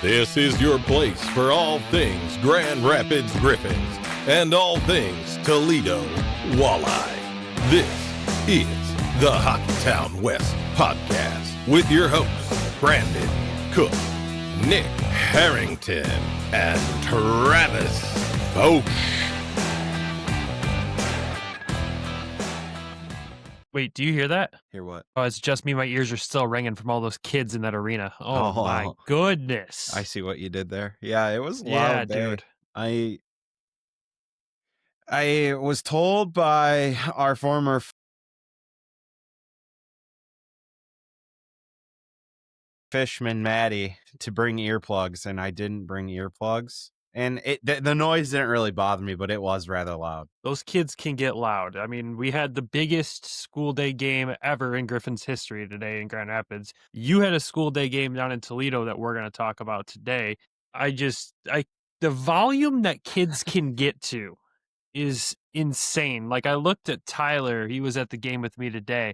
This is your place for all things Grand Rapids Griffins and all things Toledo Walleye. This is the Hockeytown West podcast with your hosts, Brandon Cook, Nick Harrington, and Travis Foch. Wait, do you hear that? Hear what? Oh, it's just me. My ears are still ringing from all those kids in that arena. Oh my goodness. I see what you did there. Yeah, it was loud. Yeah, dude. I was told by our former fishman Maddie to bring earplugs, and I didn't bring earplugs. And the noise didn't really bother me, but it was rather loud. Those kids can get loud. I mean, we had the biggest school day game ever in Griffin's history today in Grand Rapids. You had a school day game down in Toledo that we're going to talk about today. The volume that kids can get to is insane. Like, I looked at Tyler. He was at the game with me today.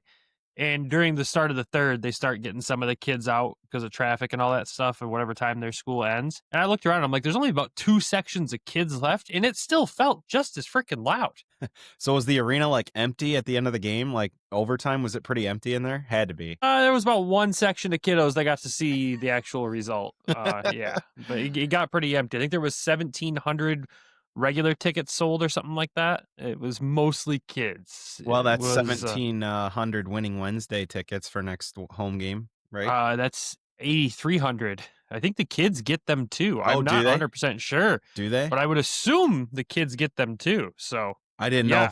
And during the start of the third, they start getting some of the kids out because of traffic and all that stuff, and whatever time their school ends. And I looked around, I'm like, there's only about 2 sections of kids left, and it still felt just as freaking loud. So was the arena like empty at the end of the game? Like overtime, was it pretty empty in there? Had to be. There was about 1 section of kiddos that got to see the actual result. Yeah, but it got pretty empty. I think there was 1,700 regular tickets sold or something like that. It was mostly kids. Well, that's 1,700 winning Wednesday tickets for next home game, right? That's 8,300. I think the kids get them too. I'm not 100% sure. Do they? But I would assume the kids get them too. So I didn't know.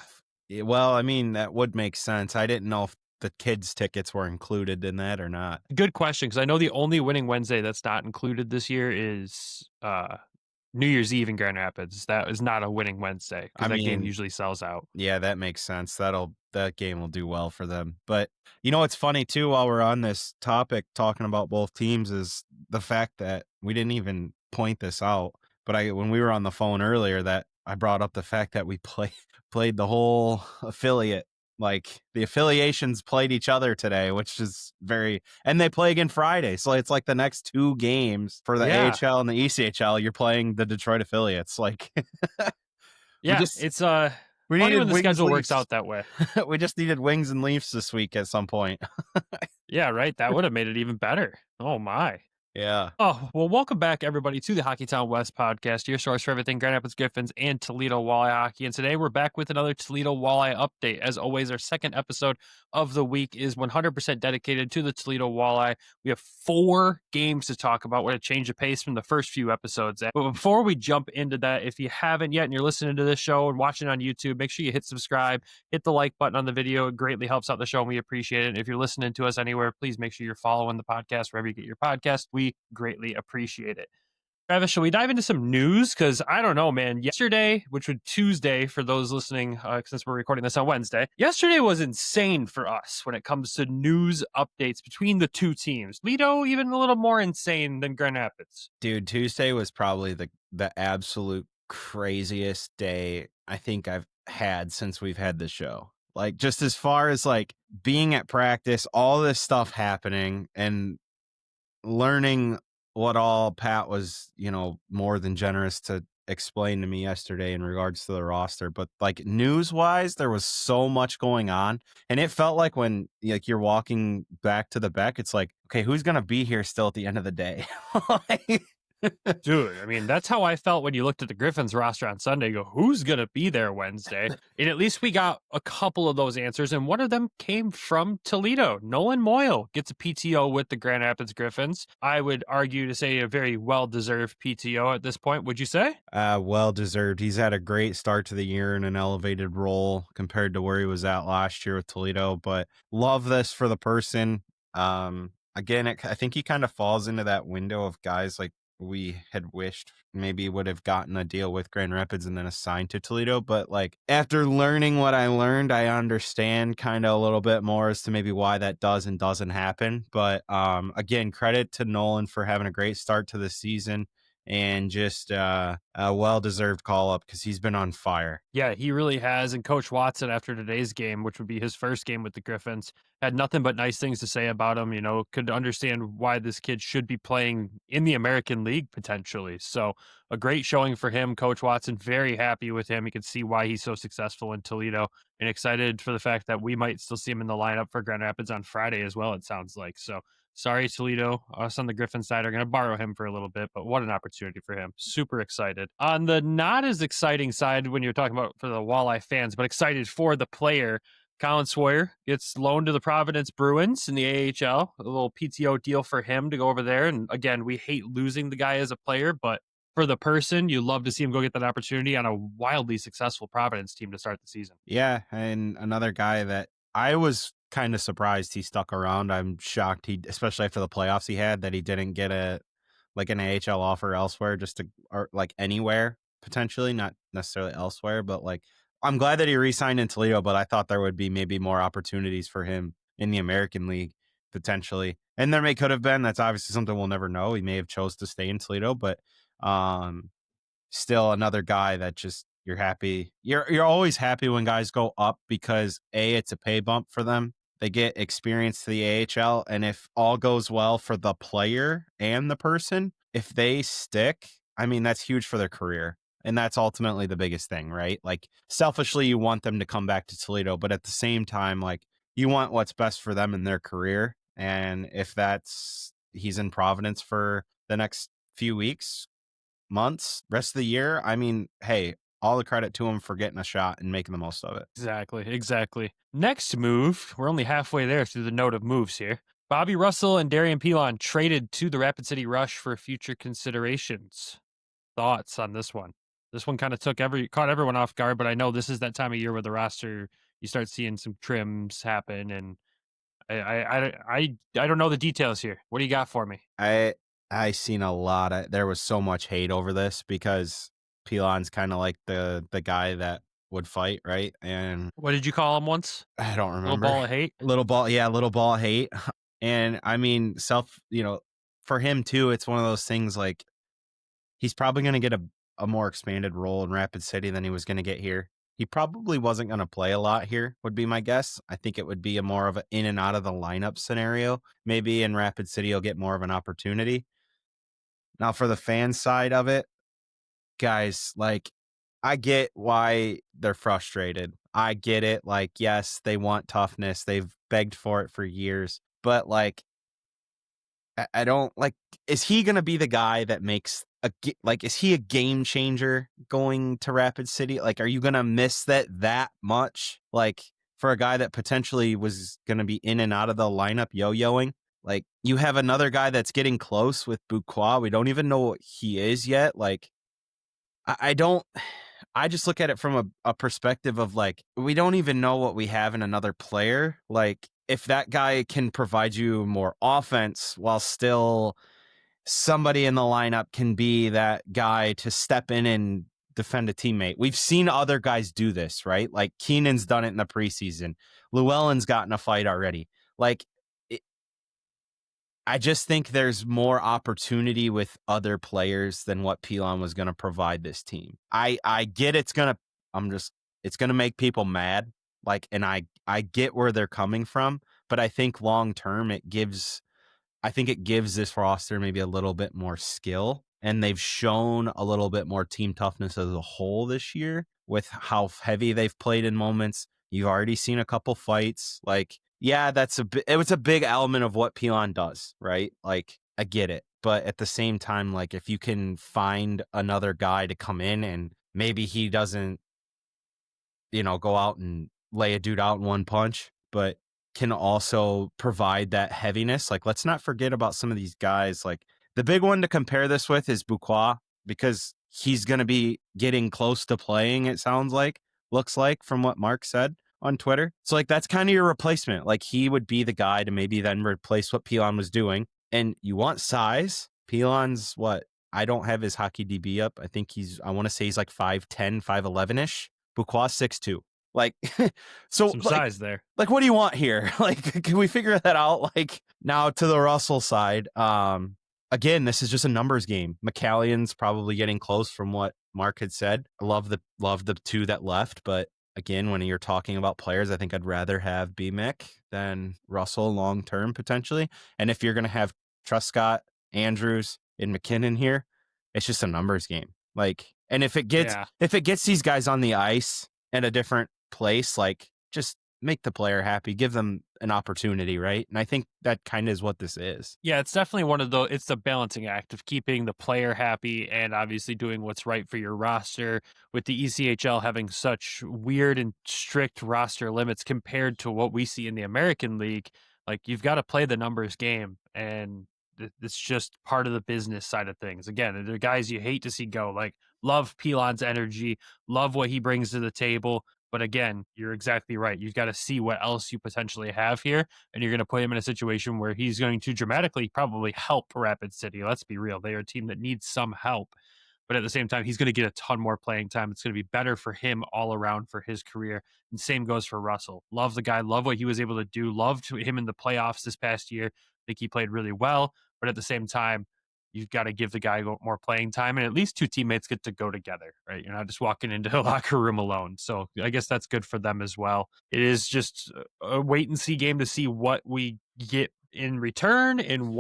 Well, I mean, that would make sense. I didn't know if the kids' tickets were included in that or not. Good question, because I know the only winning Wednesday that's not included this year is New Year's Eve in Grand Rapids. That is not a winning Wednesday because that game usually sells out. Yeah, that makes sense. That game will do well for them. But you know what's funny too, while we're on this topic talking about both teams, is the fact that we didn't even point this out. But when we were on the phone earlier, that I brought up the fact that we played the whole affiliate. Like the affiliations played each other today, which is and they play again Friday. So it's like the next 2 games for the AHL and the ECHL, you're playing the Detroit affiliates. Like, it's funny when the schedule works out that way. We just needed wings and leafs this week at some point. Yeah, right. That would have made it even better. Oh my. Yeah. Oh, well, welcome back, everybody, to the Hockeytown West podcast, your source for everything Grand Rapids Griffins and Toledo Walleye hockey. And today we're back with another Toledo Walleye update. As always, our second episode of the week is 100% dedicated to the Toledo Walleye. We have 4 games to talk about. We're going to change the pace from the first few episodes. But before we jump into that, if you haven't yet and you're listening to this show and watching on YouTube, make sure you hit subscribe, hit the like button on the video. It greatly helps out the show, and we appreciate it. And if you're listening to us anywhere, please make sure you're following the podcast wherever you get your podcast. We greatly appreciate it. Travis, shall we dive into some news? Because I don't know, man. Yesterday, which was Tuesday for those listening, since we're recording this on Wednesday, yesterday was insane for us when it comes to news updates between the 2 teams. Toledo, even a little more insane than Grand Rapids. Dude, Tuesday was probably the absolute craziest day I think I've had since we've had this show. Like, just as far as like being at practice, all this stuff happening, and learning what all Pat was, more than generous to explain to me yesterday in regards to the roster. But like news wise, there was so much going on, and it felt like when you're walking back to the Beck, it's like, okay, who's going to be here still at the end of the day? Dude, I mean, that's how I felt when you looked at the Griffins roster on Sunday. You go, who's going to be there Wednesday? And at least we got a couple of those answers, and one of them came from Toledo. Nolan Moyle gets a PTO with the Grand Rapids Griffins. I would argue to say a very well-deserved PTO at this point. Would you say? Well-deserved. He's had a great start to the year in an elevated role compared to where he was at last year with Toledo, but love this for the person. Again, I think he kind of falls into that window of guys like we had wished maybe would have gotten a deal with Grand Rapids and then assigned to Toledo. But like after learning what I learned, I understand kind of a little bit more as to maybe why that does and doesn't happen. But again, credit to Nolan for having a great start to the season. And just a well-deserved call-up because he's been on fire. Yeah, he really has. And Coach Watson, after today's game, which would be his first game with the Griffins, had nothing but nice things to say about him, could understand why this kid should be playing in the American League potentially. So a great showing for him. Coach Watson, very happy with him. You can see why he's so successful in Toledo, and excited for the fact that we might still see him in the lineup for Grand Rapids on Friday as well, it sounds like. So sorry, Toledo. Us on the Griffin side are going to borrow him for a little bit, but what an opportunity for him. Super excited. On the not as exciting side, when you're talking about for the Walleye fans, but excited for the player, Colin Sawyer gets loaned to the Providence Bruins in the AHL. A little PTO deal for him to go over there. And again, we hate losing the guy as a player, but for the person, you love to see him go get that opportunity on a wildly successful Providence team to start the season. Yeah, and another guy that I was kind of surprised he stuck around. I'm shocked especially after the playoffs he had, that he didn't get an AHL offer elsewhere, or like anywhere potentially, not necessarily elsewhere, but like I'm glad that he re-signed in Toledo, but I thought there would be maybe more opportunities for him in the American League potentially. And there could have been. That's obviously something we'll never know. He may have chose to stay in Toledo, but still another guy that just you're happy. You're always happy when guys go up because it's a pay bump for them. They get experience to the AHL, and if all goes well for the player and the person, if they stick, I mean, that's huge for their career. And that's ultimately the biggest thing, right? Like selfishly, you want them to come back to Toledo, but at the same time, like you want what's best for them in their career. And if he's in Providence for the next few weeks, months, rest of the year, I mean, hey, all the credit to him for getting a shot and making the most of it. Exactly. Next move, we're only halfway there through the note of moves here. Bobby Russell and Darian Pilon traded to the Rapid City Rush for future considerations. Thoughts on this one? This one kind of caught everyone off guard, but I know this is that time of year where the roster, you start seeing some trims happen, and I don't know the details here. What do you got for me? I seen a lot there was so much hate over this because Pilon's kind of like the guy that would fight, right? And what did you call him once? I don't remember. Little ball of hate? Little ball of hate. And I mean, for him too, it's one of those things like he's probably going to get a more expanded role in Rapid City than he was going to get here. He probably wasn't going to play a lot here, would be my guess. I think it would be more of an in and out of the lineup scenario. Maybe in Rapid City, he'll get more of an opportunity. Now, for the fan side of it, guys, like, I get why they're frustrated. I get it. Like, yes, they want toughness. They've begged for it for years. But, like, I don't, like, is he going to be the guy that makes is he a game changer going to Rapid City? Like, are you going to miss that much? Like, for a guy that potentially was going to be in and out of the lineup yo-yoing? Like, you have another guy that's getting close with Buquois. We don't even know what he is yet. Like, I just look at it from a perspective of, like, we don't even know what we have in another player. Like, if that guy can provide you more offense while still somebody in the lineup can be that guy to step in and defend a teammate. We've seen other guys do this, right? Like, Keenan's done it in the preseason. Llewellyn's gotten a fight already. Like, I just think there's more opportunity with other players than what Pilon was going to provide this team. I get it's going to make people mad. Like, and I get where they're coming from, but I think long term it gives this roster maybe a little bit more skill, and they've shown a little bit more team toughness as a whole this year with how heavy they've played in moments. You've already seen a couple fights. Like, yeah, it was a big element of what Pilon does, right? Like, I get it. But at the same time, like, if you can find another guy to come in and maybe he doesn't, go out and lay a dude out in one punch, but can also provide that heaviness. Like, let's not forget about some of these guys. Like, the big one to compare this with is Buquois, because he's going to be getting close to playing, it looks like from what Mark said on Twitter. So, like, that's kind of your replacement. Like, he would be the guy to maybe then replace what Pilon was doing. And you want size. Pilon's what? I don't have his hockey DB up. I want to say he's like 5'10", 5'11-ish. Buquois 6'2". Like, so some size there. Like, what do you want here? Like, can we figure that out? Like, now to the Russell side, again, this is just a numbers game. McCallion's probably getting close from what Mark had said. I love the two that left, but again, when you're talking about players, I think I'd rather have B-Mick than Russell long term potentially. And if you're going to have Truscott, Andrews, and McKinnon here, it's just a numbers game. Like, and if it gets these guys on the ice at a different place, like, just make the player happy, give them an opportunity, right? And I think that kind of is what this is. Yeah, it's definitely it's the balancing act of keeping the player happy and obviously doing what's right for your roster, with the ECHL having such weird and strict roster limits compared to what we see in the American League. Like, you've got to play the numbers game, and it's just part of the business side of things. Again, there are guys you hate to see go. Like, love Pilon's energy, love what he brings to the table. But again, you're exactly right. You've got to see what else you potentially have here, and you're going to put him in a situation where he's going to dramatically probably help Rapid City. Let's be real. They are a team that needs some help. But at the same time, he's going to get a ton more playing time. It's going to be better for him all around for his career. And same goes for Russell. Love the guy. Love what he was able to do. Loved him in the playoffs this past year. I think he played really well. But at the same time, you've got to give the guy more playing time, and at least two teammates get to go together, right? You're not just walking into a locker room alone. So I guess that's good for them as well. It is just a wait and see game to see what we get in return and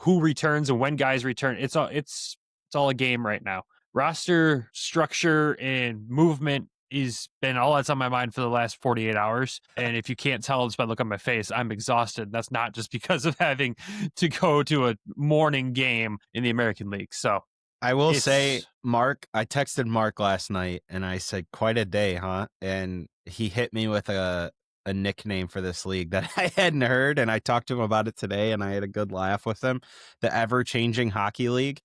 who returns and when guys return. It's all a game right now. Roster structure and movement has been all that's on my mind for the last 48 hours. And if you can't tell just by looking at my face, I'm exhausted. That's not just because of having to go to a morning game in the American League. So I will say, Mark, I texted Mark last night and I said, quite a day, huh? And he hit me with a nickname for this league that I hadn't heard. And I talked to him about it today and I had a good laugh with him. The ever-changing hockey league.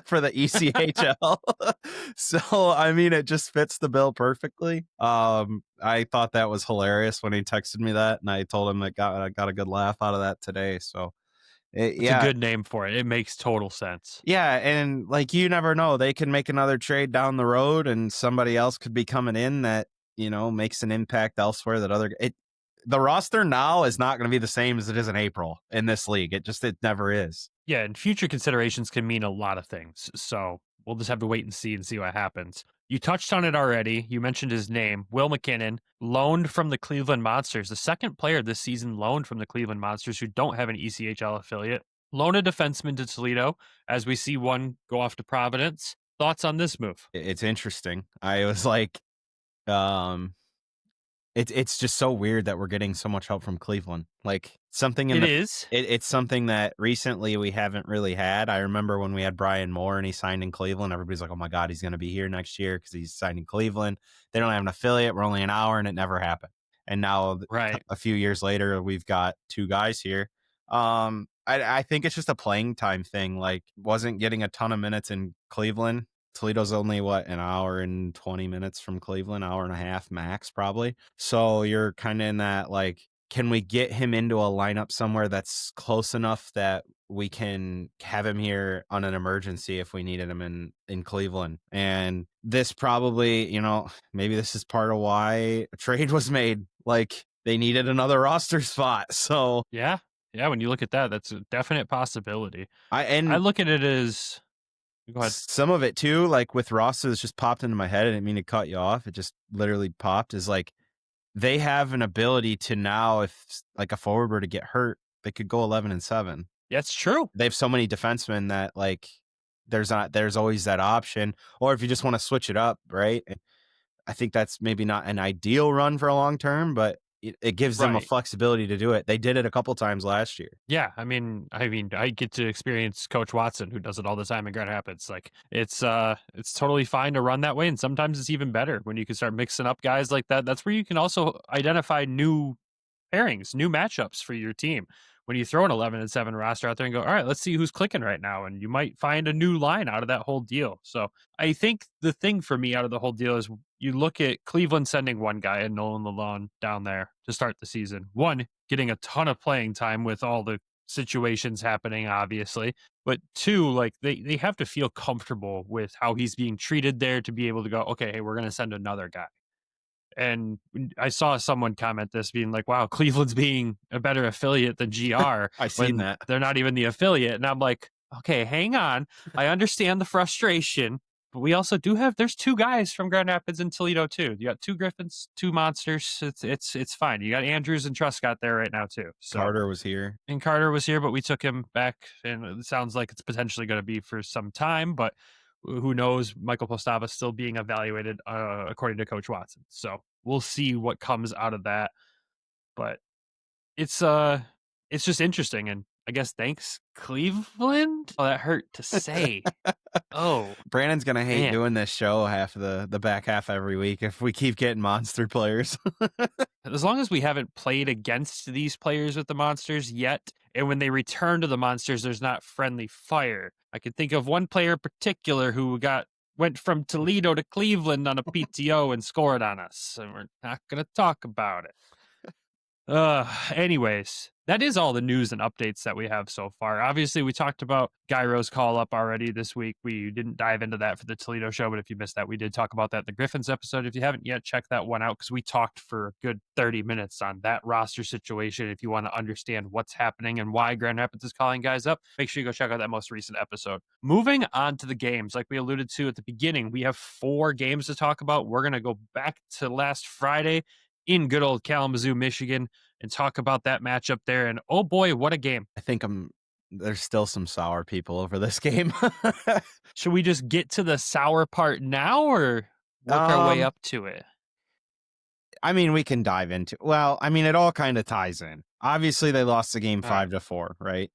For the ECHL. So, I mean, it just fits the bill perfectly. I thought that was hilarious when he texted me that, and I told him I got a good laugh out of that today. So, it's a good name for it. It makes total sense. Yeah, and like, you never know. They can make another trade down the road, and somebody else could be coming in that, makes an impact elsewhere. The roster now is not going to be the same as it is in April in this league. It never is. Yeah, and future considerations can mean a lot of things. So we'll just have to wait and see what happens. You touched on it already. You mentioned his name, Will McKinnon, loaned from the Cleveland Monsters, the second player this season loaned from the Cleveland Monsters who don't have an ECHL affiliate. Loan a defenseman to Toledo, as we see one go off to Providence. Thoughts on this move? It's interesting. I was like, it's just so weird that we're getting so much help from Cleveland. Like, it's something that recently we haven't really had. I remember when we had Brian Moore and he signed in Cleveland, everybody's like, oh my God, he's going to be here next year because he's signed in Cleveland. They don't have an affiliate. We're only an hour, and it never happened. And now, a few years later, we've got two guys here. I think it's just a playing time thing. Like, wasn't getting a ton of minutes in Cleveland. Toledo's only an hour and 20 minutes from Cleveland, hour and a half max probably. So you're kind of in that, like, can we get him into a lineup somewhere that's close enough that we can have him here on an emergency if we needed him in Cleveland? And this probably, maybe this is part of why a trade was made. Like, they needed another roster spot. So yeah, when you look at that, that's a definite possibility. I look at it as, go ahead. Some of it too, like with Ross, it's just popped into my head. I didn't mean to cut you off. It just literally popped. Is like, they have an ability to now, if like a forward were to get hurt, they could go 11-7. Yeah, it's true. They have so many defensemen that, like, there's always that option. Or if you just want to switch it up, right? I think that's maybe not an ideal run for a long term, but it gives them a flexibility to do it. They did it a couple times last year. Yeah, I mean, I get to experience Coach Watson, who does it all the time in Grand Rapids. Like, it's totally fine to run that way, and sometimes it's even better when you can start mixing up guys like that. That's where you can also identify new pairings, new matchups for your team. When you throw an 11-7 roster out there and go, all right, let's see who's clicking right now, and you might find a new line out of that whole deal. So I think the thing for me out of the whole deal is, you look at Cleveland sending one guy, and Nolan Lalondes, down there to start the season. One, getting a ton of playing time with all the situations happening, obviously. But two, like, they have to feel comfortable with how he's being treated there to be able to go, okay, hey, we're going to send another guy. And I saw someone comment this, being like, wow, Cleveland's being a better affiliate than GR. I seen that. They're not even the affiliate. And I'm like, okay, hang on. I understand the frustration, But we also do have, there's 2 guys from Grand Rapids and Toledo too. You got 2 Griffins, 2 monsters. It's fine. You got Andrews and Truscott there right now too. So Carter was here. And Carter was here, but we took him back, and it sounds like it's potentially going to be for some time, but who knows? Michael Postava still being evaluated according to Coach Watson. So we'll see what comes out of that. But it's just interesting, and I guess thanks Cleveland. Oh, that hurt to say. Oh, Brandon's gonna hate man. doing this show half of the back half every week if we keep getting monster players. As long as we haven't played against these players with the monsters yet, and when they return to the monsters, there's not friendly fire. I can think of one player in particular who went from Toledo to Cleveland on a PTO and scored on us, and we're not going to talk about it. Anyways, that is all the news and updates that we have so far. Obviously, we talked about Gyro's call up already this week. We didn't dive into that for the Toledo show, but if you missed that, we did talk about that in the Griffins episode. If you haven't yet, check that one out because we talked for a good 30 minutes on that roster situation. If you want to understand what's happening and why Grand Rapids is calling guys up, make sure you go check out that most recent episode. Moving on to the games, like we alluded to at the beginning, we have 4 games to talk about. We're going to go back to last Friday in good old Kalamazoo, Michigan, and talk about that matchup there. And oh boy, what a game. I think there's still some sour people over this game. Should we just get to the sour part now or work our way up to it? I mean, we can dive into, well, I mean, it all kind of ties in. Obviously, they lost the game 5-4, right?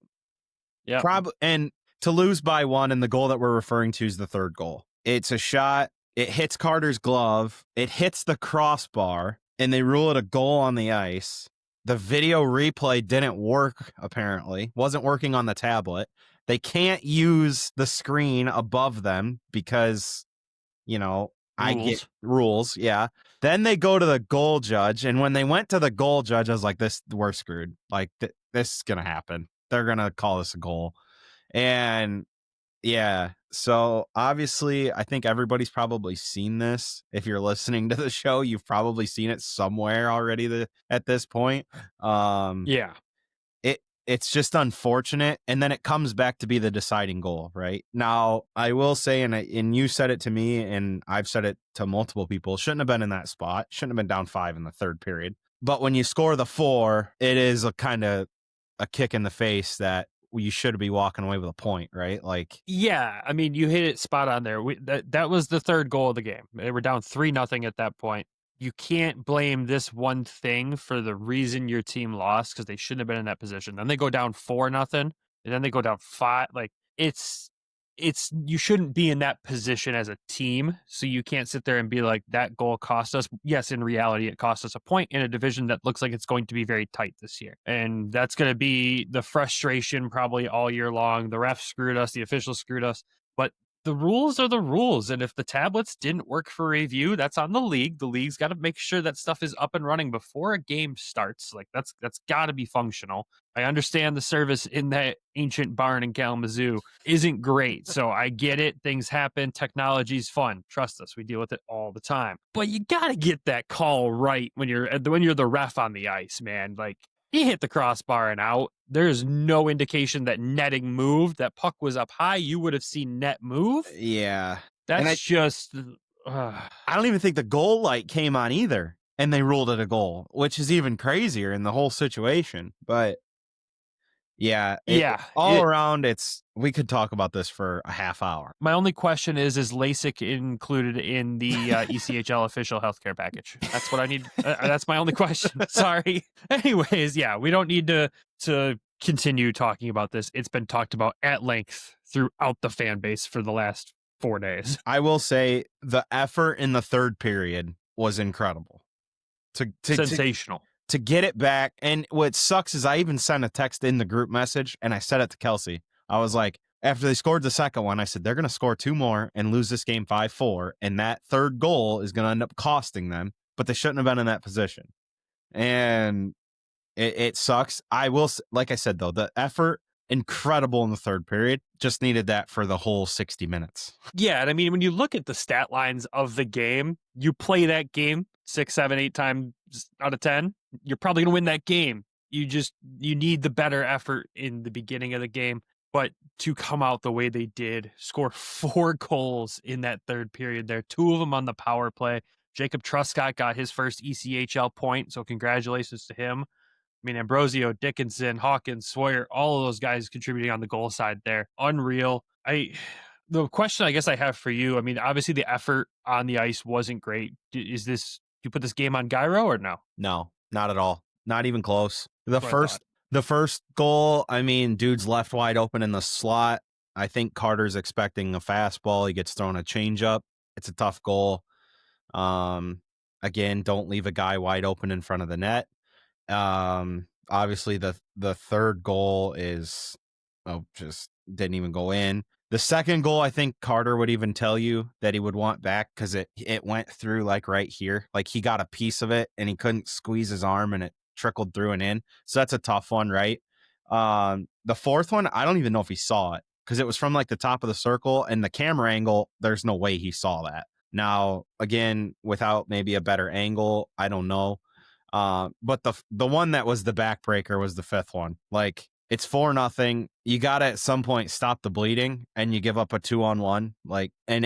Yeah. And to lose by 1, and the goal that we're referring to is the third goal. It's a shot. It hits Carter's glove. It hits the crossbar, and they rule it a goal on the ice. The video replay didn't work, apparently. Wasn't working on the tablet. They can't use the screen above them because, I get rules. Yeah. Then they go to the goal judge. And when they went to the goal judge, I was like, we're screwed. Like, this is going to happen. They're going to call this a goal. And yeah. So obviously, I think everybody's probably seen this. If you're listening to the show, you've probably seen it somewhere already at this point. Yeah. It's just unfortunate. And then it comes back to be the deciding goal, right? Now, I will say, and you said it to me, and I've said it to multiple people, shouldn't have been in that spot. Shouldn't have been down 5 in the third period. But when you score the 4, it is a kind of a kick in the face that you should be walking away with a point, right? Like, yeah, I mean, you hit it spot on there. That was the third goal of the game. They were down 3-0 at that point. You can't blame this one thing for the reason your team lost because they shouldn't have been in that position. Then they go down 4-0, and then they go down 5. Like, it's you shouldn't be in that position as a team, so you can't sit there and be like, that goal cost us. Yes, in reality, it cost us a point in a division that looks like it's going to be very tight this year. And that's going to be the frustration probably all year long. The refs screwed us, the officials screwed us, but the rules are the rules. And if the tablets didn't work for review, that's on the league. The league's got to make sure that stuff is up and running before a game starts. Like, that's got to be functional. I understand the service in that ancient barn in Kalamazoo isn't great. So I get it. Things happen. Technology's fun. Trust us. We deal with it all the time. But you got to get that call right when you're the ref on the ice, man. Like, he hit the crossbar and out. There's no indication that netting moved. That puck was up high. You would have seen net move. Yeah. That's just... I don't even think the goal light came on either. And they ruled it a goal, which is even crazier in the whole situation. But yeah. Around, we could talk about this for a half hour. My only question is LASIK included in the ECHL official healthcare package? That's what I need. That's my only question. Sorry. Anyways, yeah, we don't need to continue talking about this. It's been talked about at length throughout the fan base for the last 4 days. I will say the effort in the third period was incredible. Sensational. To get it back. And what sucks is I even sent a text in the group message and I said it to Kelsey. I was like, after they scored the second one, I said, they're going to score 2 more and lose this game 5-4. And that third goal is going to end up costing them, but they shouldn't have been in that position. And it sucks. I will, like I said, though, the effort, incredible in the third period, just needed that for the whole 60 minutes. Yeah. And I mean, when you look at the stat lines of the game, you play that game 6, 7, 8 times out of 10, you're probably going to win that game. You need the better effort in the beginning of the game. But to come out the way they did, score 4 goals in that third period there, 2 of them on the power play. Jacob Truscott got his first ECHL point, so congratulations to him. I mean, Ambrosio, Dickinson, Hawkins, Sawyer, all of those guys contributing on the goal side there. Unreal. The question I guess I have for you, I mean, obviously the effort on the ice wasn't great. You put this game on gyro or no? No, not at all. Not even close. That's what I thought. The first goal, I mean, dude's left wide open in the slot. I think Carter's expecting a fastball. He gets thrown a changeup. It's a tough goal. Again, don't leave a guy wide open in front of the net. Obviously the third goal is just didn't even go in. The second goal, I think Carter would even tell you that he would want back because it went through like right here. Like he got a piece of it and he couldn't squeeze his arm and it trickled through and in. So that's a tough one, right? The fourth one, I don't even know if he saw it because it was from like the top of the circle and the camera angle. There's no way he saw that. Now, again, without maybe a better angle, I don't know. But the one that was the backbreaker was the fifth one. Like it's 4-0. You got to at some point stop the bleeding and you give up a 2-on-1. Like, and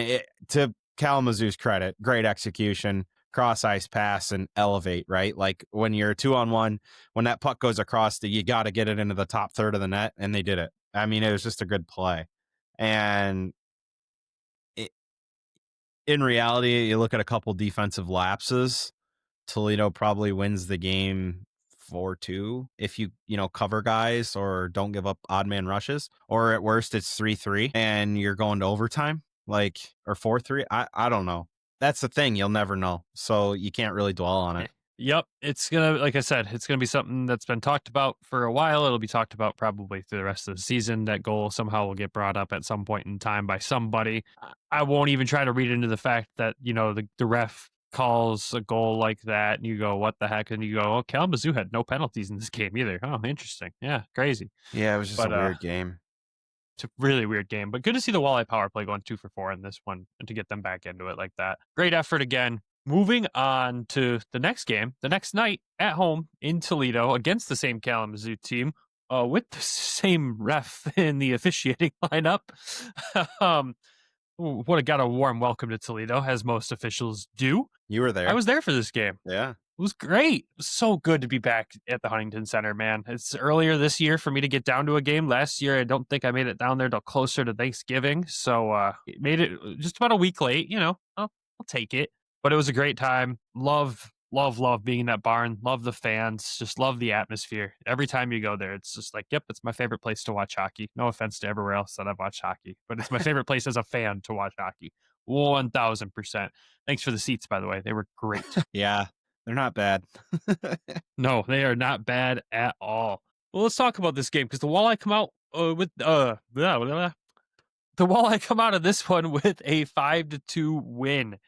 to Kalamazoo's credit, great execution, cross ice pass and elevate, right? Like when you're 2-on-1, when that puck goes across, you got to get it into the top third of the net. And they did it. I mean, it was just a good play. And in reality, you look at a couple defensive lapses, Toledo probably wins the game 4-2 if you cover guys or don't give up odd man rushes, or at worst it's 3-3 and you're going to overtime, like, or 4-3. I don't know. That's the thing, you'll never know, so you can't really dwell on it. Yep, it's gonna, like I said, it's gonna be something that's been talked about for a while. It'll be talked about probably through the rest of the season. That goal somehow will get brought up at some point in time by somebody. I won't even try to read into the fact that the ref calls a goal like that and you go, what the heck? And you go, oh, Kalamazoo had no penalties in this game either. Oh, interesting. Yeah, crazy. Yeah, it was just a weird game. It's a really weird game, but good to see the Walleye power play going 2 for 4 in this one and to get them back into it like that. Great effort again. Moving on to the next game, the next night at home in Toledo against the same Kalamazoo team, with the same ref in the officiating lineup. Would have got a warm welcome to Toledo, as most officials do. You were there. I was there for this game. Yeah. It was great. It was so good to be back at the Huntington Center, man. It's earlier this year for me to get down to a game. Last year, I don't think I made it down there till closer to Thanksgiving. So it made it just about a week late. I'll take it. But it was a great time. Love being in that barn. Love the fans. Just love the atmosphere. Every time you go there, it's just like, yep, it's my favorite place to watch hockey. No offense to everywhere else that I've watched hockey, but it's my favorite place as a fan to watch hockey. 1000%. Thanks for the seats, by the way. They were great. Yeah, they're not bad. No, they are not bad at all. Well, let's talk about this game because the Walleye come out the Walleye come out of this one with a 5-2 win.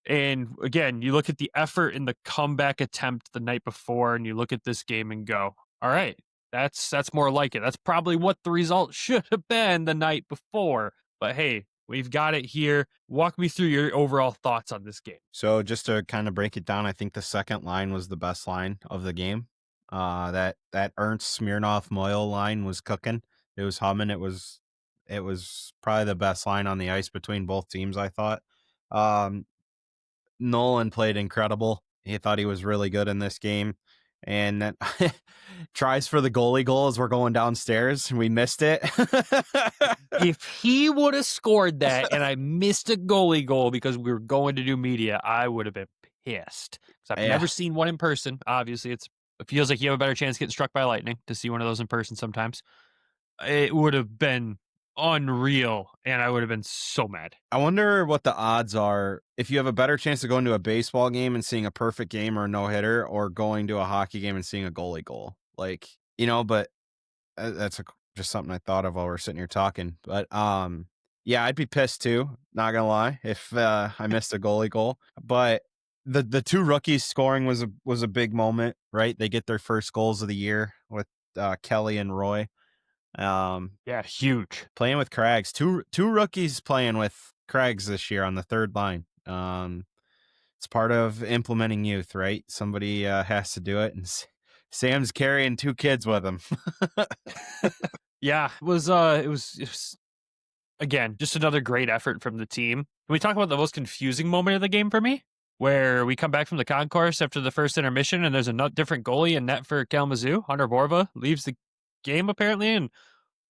And again, you look at the effort in the comeback attempt the night before, and you look at this game and go, all right, that's more like it. That's probably what the result should have been the night before. But hey, we've got it here. Walk me through your overall thoughts on this game. So just to kind of break it down, I think the second line was the best line of the game. That Ernst Smirnoff Moyle line was cooking. It was humming. It was probably the best line on the ice between both teams, I thought. Nolan played incredible. He thought he was really good in this game. And then tries for the goalie goal as we're going downstairs and we missed it. If he would have scored that and I missed a goalie goal because we were going to do media, I would have been pissed. Because I've never seen one in person. Obviously, it feels like you have a better chance getting struck by lightning to see one of those in person sometimes. It would have been unreal, and I would have been so mad. I wonder what the odds are if you have a better chance of going to a baseball game and seeing a perfect game or a no-hitter, or going to a hockey game and seeing a goalie goal. Like, but that's just something I thought of while we're sitting here talking. But yeah, I'd be pissed too, not gonna lie, if I missed a goalie goal. But the two rookies scoring was a big moment, right? They get their first goals of the year with Kelly and Roy. Yeah, huge. Playing with Craigs, two rookies playing with Craigs this year on the third line. It's part of implementing youth, right? Somebody has to do it, and Sam's carrying two kids with him. Yeah, it was again, just another great effort from the team. Can we talk about the most confusing moment of the game for me? Where we come back from the concourse after the first intermission and there's a different goalie in net for Kalamazoo. Hunter Borva leaves the game apparently, and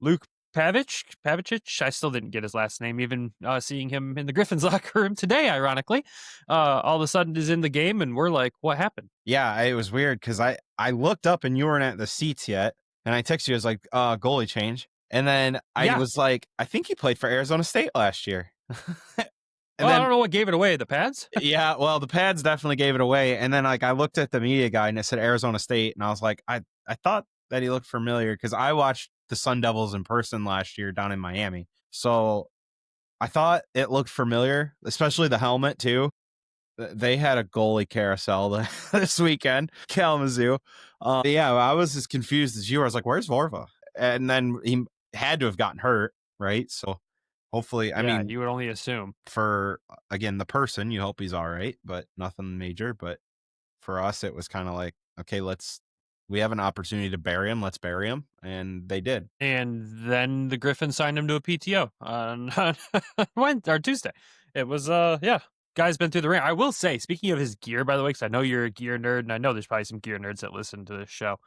Luke Pavicic, I still didn't get his last name, even seeing him in the Griffins locker room today, ironically, all of a sudden is in the game, and we're like, what happened? Yeah, it was weird because I looked up and you weren't at the seats yet, and I texted you, I was like, goalie change. And then I was like, I think he played for Arizona State last year. And then, I don't know what gave it away, the pads? Yeah, well, the pads definitely gave it away. And then like I looked at the media guide and it said Arizona State, and I was like, I thought that he looked familiar because I watched the Sun Devils in person last year down in Miami. So I thought it looked familiar, especially the helmet too. They had a goalie carousel this weekend, Kalamazoo. Yeah, I was as confused as you were. I was like, where's Vorva? And then he had to have gotten hurt, right? So hopefully, I mean, you would only assume. for, again, the person, you hope he's all right, but nothing major. But for us, it was kind of like, okay, we have an opportunity to bury him. Let's bury him. And they did. And then the Griffins signed him to a PTO on Wednesday or Tuesday. It was, guy's been through the ring. I will say, speaking of his gear, by the way, because I know you're a gear nerd, and I know there's probably some gear nerds that listen to this show.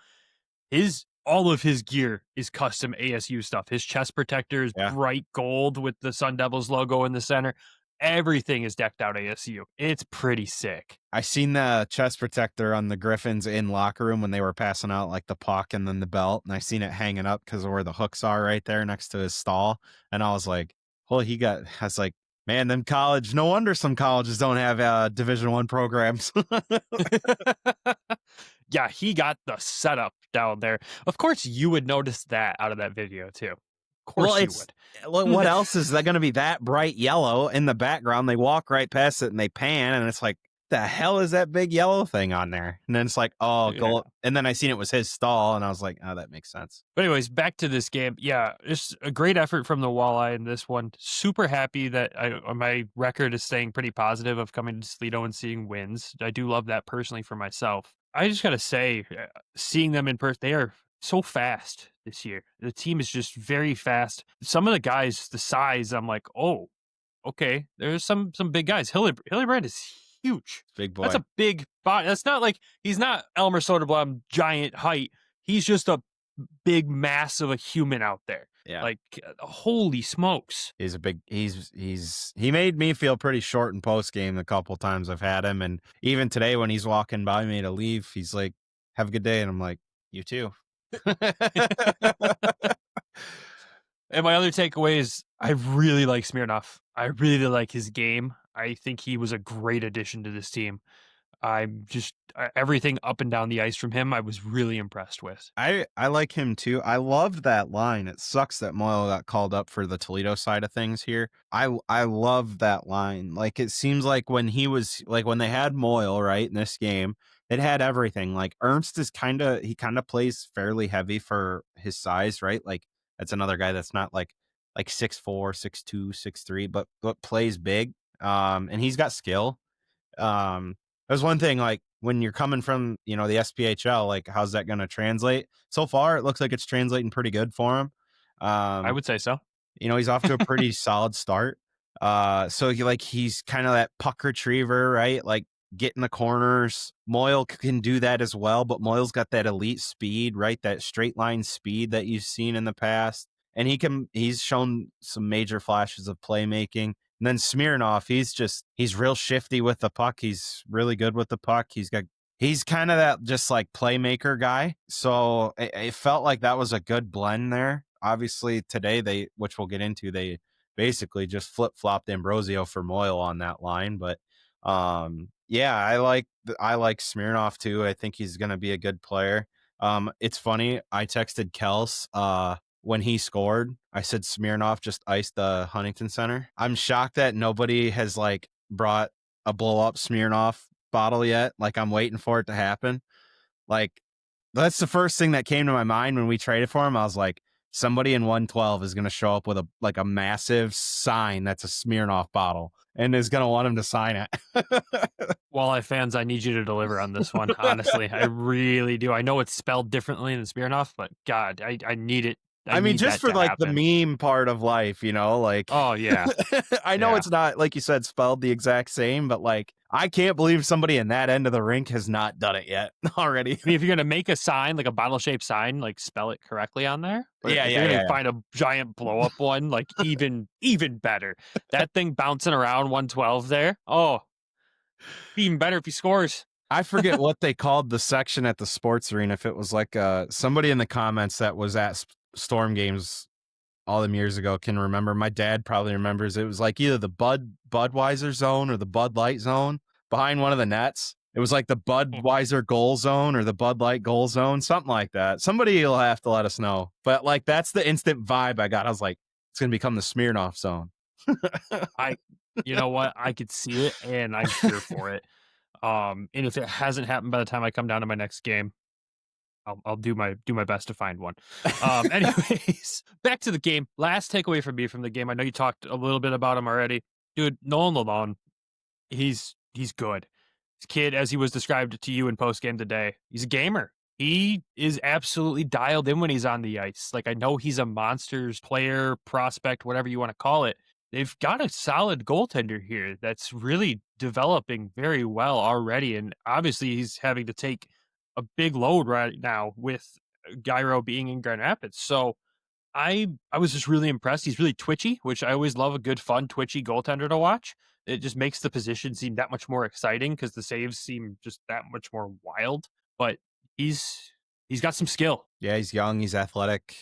All of his gear is custom ASU stuff. His chest protector is bright gold with the Sun Devils logo in the center. Everything is decked out ASU. It's pretty sick. I seen the chest protector on the Griffins in locker room when they were passing out like the puck and then the belt, and I seen it hanging up because of where the hooks are right there next to his stall. And I was like, well, I was like, man, them no wonder some colleges don't have Division I programs. Yeah, he got the setup down there. Of course, you would notice that out of that video too. Of course you would. What else is that going to be that bright yellow in the background? They walk right past it and they pan, and it's like, the hell is that big yellow thing on there? And then it's like, goal. And then I seen it was his stall, and I was like, oh, that makes sense. But anyways, back to this game. Yeah, it's a great effort from the Walleye in this one. Super happy that my record is staying pretty positive of coming to Toledo and seeing wins. I do love that personally for myself. I just got to say, seeing them in person, they are so fast this year. The team is just very fast. Some of the guys, the size, I'm like, oh, okay. There's some big guys. Hildebrand is huge. Big boy. That's a big body. That's not like, he's not Elmer Soderblom giant height. He's just a big mass of a human out there. Yeah. Like, holy smokes. He made me feel pretty short in post game the couple times I've had him. And even today when he's walking by me to leave, he's like, have a good day. And I'm like, you too. And my other takeaway is I really like Smirnoff. I really like his game. I think he was a great addition to this team. I'm just everything up and down the ice from him, I was really impressed with. I like him too. I loved that line. It sucks that Moyle got called up for the Toledo side of things here. I love that line. Like, it seems like when they had Moyle, right, in this game, it had everything. Like, Ernst is kind of plays fairly heavy for his size, right? Like, that's another guy that's not like 6'4", 6'2", 6'3", but plays big. And he's got skill. There's one thing, like, when you're coming from, the SPHL, like, how's that going to translate? So far, it looks like it's translating pretty good for him. I would say so. He's off to a pretty solid start. So he's kind of that puck retriever, right? Like, get in the corners. Moyle can do that as well, but Moyle's got that elite speed, right? That straight line speed that you've seen in the past. And he's shown some major flashes of playmaking. And then Smirnoff, he's real shifty with the puck. He's really good with the puck. He's kind of that just like playmaker guy. So it felt like that was a good blend there. Obviously today which we'll get into, they basically just flip-flopped Ambrosio for Moyle on that line. But yeah, I like Smirnoff too. I think he's going to be a good player. It's funny. I texted Kels, when he scored, I said Smirnoff just iced the Huntington Center. I'm shocked that nobody has like brought a blow up Smirnoff bottle yet. Like, I'm waiting for it to happen. Like, that's the first thing that came to my mind when we traded for him. I was like, somebody in 112 is going to show up with a massive sign that's a Smirnoff bottle and is going to want him to sign it. Walleye fans, I need you to deliver on this one. Honestly, I really do. I know it's spelled differently than Smirnoff, but God, I need it I mean, need just that for to like the happen. meme part of life, like, Oh, yeah. I know Yeah. it's not, like you said, spelled the exact same, but like, I can't believe somebody in that end of the rink has not done it yet already. I mean, if you're going to make a sign, like a bottle-shaped sign, like spell it correctly on there. But Yeah, if yeah, you're going yeah, to yeah. find a giant blow-up one, like even better. That thing bouncing around 112 there. Oh, even better if he scores. I forget what they called the section at the sports arena. If it was like somebody in the comments that was at Storm games all them years ago can remember. My dad probably remembers. It was like either the Budweiser zone or the Bud Light zone behind one of the nets. It was like the Budweiser goal zone or the Bud Light goal zone, something like that. Somebody will have to let us know. But like that's the instant vibe I got. I was like, it's gonna become the Smirnoff zone. You know what? I could see it, and I'm here for it. And if it hasn't happened by the time I come down to my next game, I'll do my best to find one. Anyways, back to the game. Last takeaway from me from the game. I know you talked a little bit about him already, dude. Nolan Lalonde, he's good. This kid, as he was described to you in post game today, he's a gamer. He is absolutely dialed in when he's on the ice. Like, I know he's a monsters player, prospect, whatever you want to call it. They've got a solid goaltender here that's really developing very well already. And obviously, he's having to take a big load right now with Gyro being in Grand Rapids. So I was just really impressed. He's really twitchy, which I always love a good, fun, twitchy goaltender to watch. It just makes the position seem that much more exciting because the saves seem just that much more wild. But he's got some skill. Yeah, he's young, he's athletic,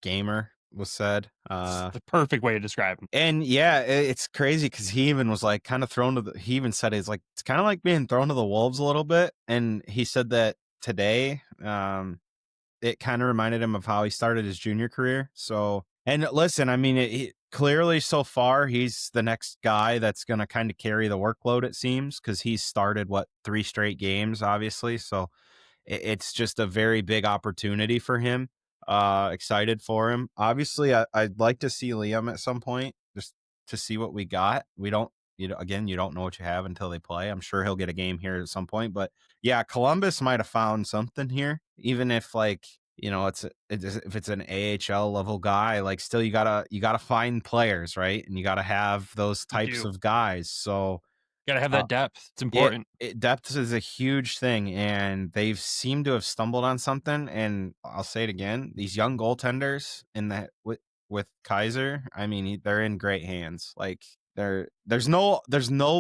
gamer was said. It's the perfect way to describe him. And yeah, it's crazy because he even was like kind of thrown to he even said it's kind of like being thrown to the wolves a little bit. And he said that today, it kind of reminded him of how he started his junior career. So, and listen, I mean, clearly so far, he's the next guy that's going to kind of carry the workload, it seems, because he's started 3 straight games, obviously. So it's just a very big opportunity for him. Excited for him. Obviously, I'd like to see Liam at some point just to see what we got. We don't, again, you don't know what you have until they play. I'm sure he'll get a game here at some point, but yeah, Columbus might have found something here, even if if it's an AHL level guy, like still you gotta find players, right? And you gotta have those types of guys. So Gotta have that depth. It's important. Depth is a huge thing, and they've seemed to have stumbled on something. And I'll say it again: these young goaltenders with Kaiser, I mean, they're in great hands. Like there's no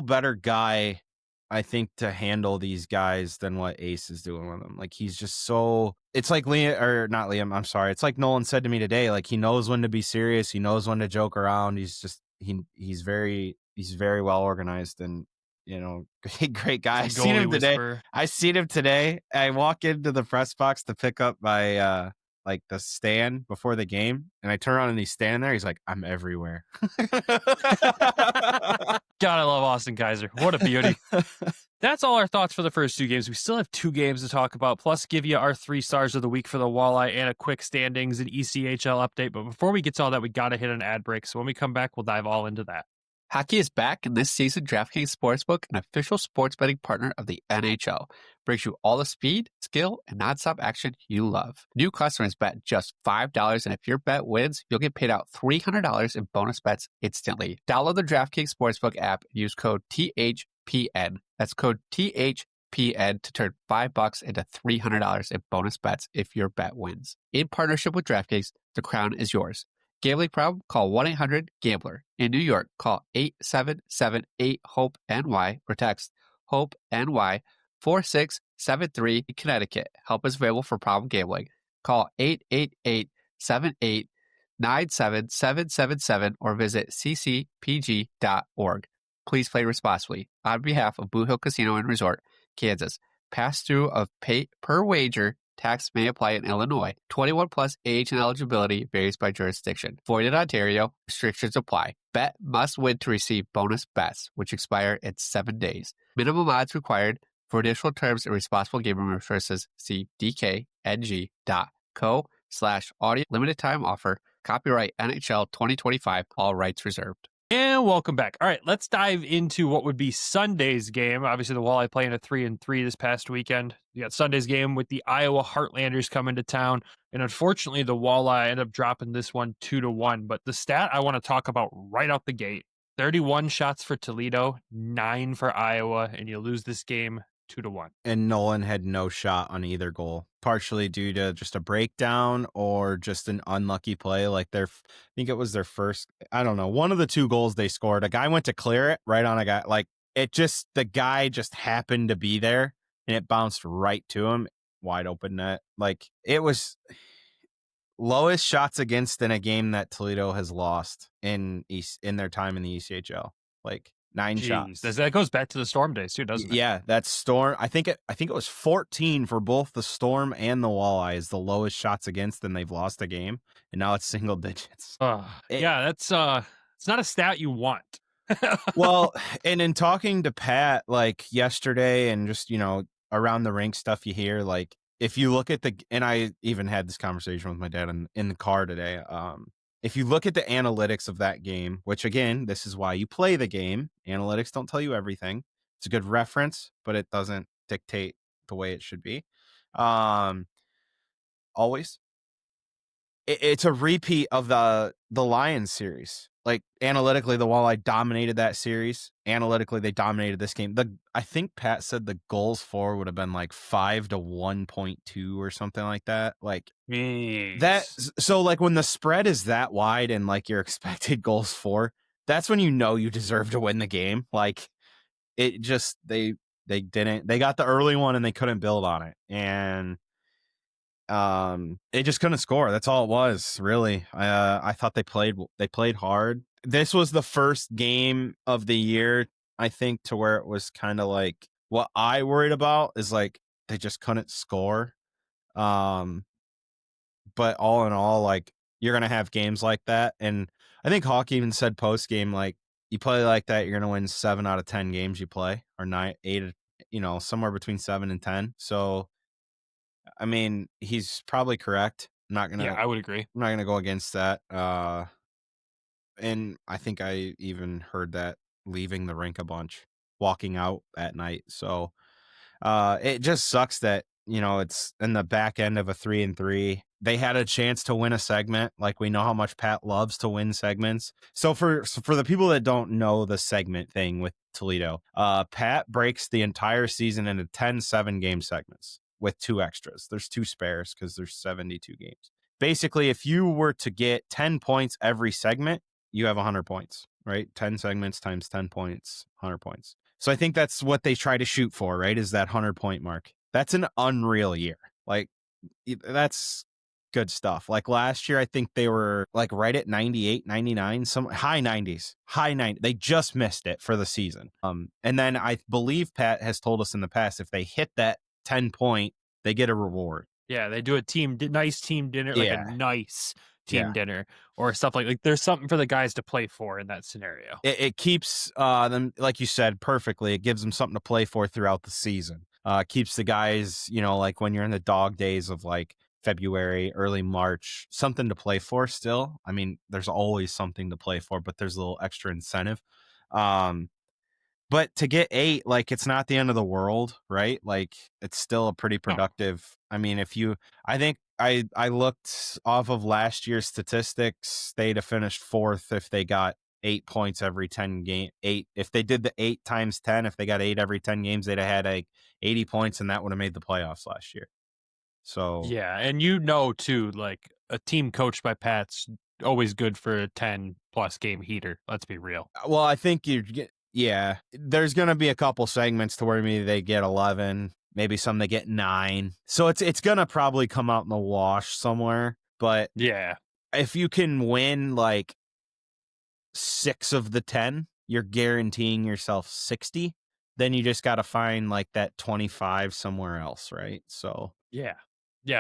better guy, I think, to handle these guys than what Ace is doing with them. Like he's just so. It's like Liam, or not Liam. I'm sorry. It's like Nolan said to me today. Like he knows when to be serious. He knows when to joke around. He's just he's very well organized and. Great guy. I seen him today. I walk into the press box to pick up my like the stand before the game, and I turn around and he's standing there. He's like, "I'm everywhere." God, I love Austin Kaiser. What a beauty. That's all our thoughts for the first 2 games. We still have 2 games to talk about, plus give you our 3 stars of the week for the Walleye and a quick standings and ECHL update. But before we get to all that, we got to hit an ad break. So when we come back, we'll dive all into that. Hockey is back, and this season, DraftKings Sportsbook, an official sports betting partner of the NHL, brings you all the speed, skill, and nonstop action you love. New customers bet just $5, and if your bet wins, you'll get paid out $300 in bonus bets instantly. Download the DraftKings Sportsbook app and use code THPN. That's code THPN to turn $5 into $300 in bonus bets if your bet wins. In partnership with DraftKings, the crown is yours. Gambling problem? Call 1-800-GAMBLER. In New York, call 877-8-HOPE-NY or text HOPE-NY 4673. In Connecticut, help is available for problem gambling. Call 888-78-97777 or visit ccpg.org. Please play responsibly. On behalf of Blue Hill Casino and Resort, Kansas, pass-through of pay per wager tax may apply in Illinois. 21 plus age and eligibility varies by jurisdiction. Void in Ontario. Restrictions apply. Bet must win to receive bonus bets, which expire in 7 days. Minimum odds required. For additional terms and responsible gaming resources, see dkng.co/audio. Limited time offer. Copyright NHL 2025. All rights reserved. And welcome back. All right, let's dive into what would be Sunday's game. Obviously, the Walleye playing a 3-3 this past weekend. You got Sunday's game with the Iowa Heartlanders coming to town. And unfortunately, the Walleye ended up dropping this one 2-1. But the stat I want to talk about right out the gate, 31 shots for Toledo, 9 for Iowa, and you lose this game 2-1. And Nolan had no shot on either goal, partially due to just a breakdown or just an unlucky play. Like I think it was their first, I don't know, one of the 2 goals they scored. A guy went to clear it right on a guy. Like the guy just happened to be there and it bounced right to him, wide open net. Like it was lowest shots against in a game that Toledo has lost in their time in the ECHL. Like 9 shots. That goes back to the Storm days too, doesn't it? Yeah, that's Storm. I think it was 14 for both the Storm and the Walleye is the lowest shots against, and they've lost a game, and now it's single digits. Yeah, that's it's not a stat you want. Well, and in talking to Pat like yesterday, and just around the rink stuff you hear, like if you look at and I even had this conversation with my dad in the car today. If you look at the analytics of that game, which again, this is why you play the game. Analytics don't tell you everything. It's a good reference, but it doesn't dictate the way it should be. Always. It's a repeat of the Lions series. Like analytically, the Walleye dominated that series. Analytically, they dominated this game. I think Pat said the goals for would have been like 5 to 1.2 or something like that. like that. So like when the spread is that wide and like your expected goals for, that's when you deserve to win the game. Like it just they got the early one and they couldn't build on it, and they just couldn't score. That's all it was, really. I thought they played hard. This was the first game of the year, I think, to where it was kind of like what I worried about is like they just couldn't score. But all in all, like you're gonna have games like that, and I think Hawk even said post game, like you play like that, you're gonna win 7 out of 10 games you play, or 9, 8, somewhere between 7 and 10. So I mean, he's probably correct. Yeah, I would agree. I'm not gonna go against that. And I think I even heard that leaving the rink a bunch, walking out at night. So it just sucks that it's in the back end of a 3-3. They had a chance to win a segment. Like we know how much Pat loves to win segments. So for the people that don't know the segment thing with Toledo, Pat breaks the entire season into 10 7-game segments with 2 extras. There's 2 spares because there's 72 games. Basically, if you were to get 10 points every segment, you have 100 points, right? 10 segments times 10 points, 100 points. So I think that's what they try to shoot for, right? Is that 100-point mark. That's an unreal year. Like that's good stuff. Like last year, I think they were like right at 98, 99, some high 90s, high 90. They just missed it for the season. And then I believe Pat has told us in the past, if they hit that 10-point, they get a reward. Yeah, they do a nice team dinner, like a nice team dinner or stuff like there's something for the guys to play for in that scenario. It keeps them, like you said, perfectly. It gives them something to play for throughout the season. Keeps the guys, like when you're in the dog days of like February, early March, something to play for still. I mean, there's always something to play for, but there's a little extra incentive. But to get 8, like it's not the end of the world, right? Like it's still a pretty productive. I mean, I think I looked off of last year's statistics, they'd have finished 4th if they got 8 points every 10 game. 8 if they did the 8 times 10, if they got 8 every 10 games, they'd have had like 80 points, and that would have made the playoffs last year. So yeah, and too, like a team coached by Pat's always good for a 10+ game heater. Let's be real. Well, I think there's going to be a couple segments to where maybe they get 11, maybe some they get 9. So it's going to probably come out in the wash somewhere. But yeah, if you can win like 6 of the 10, you're guaranteeing yourself 60. Then you just got to find like that 25 somewhere else, right? So yeah,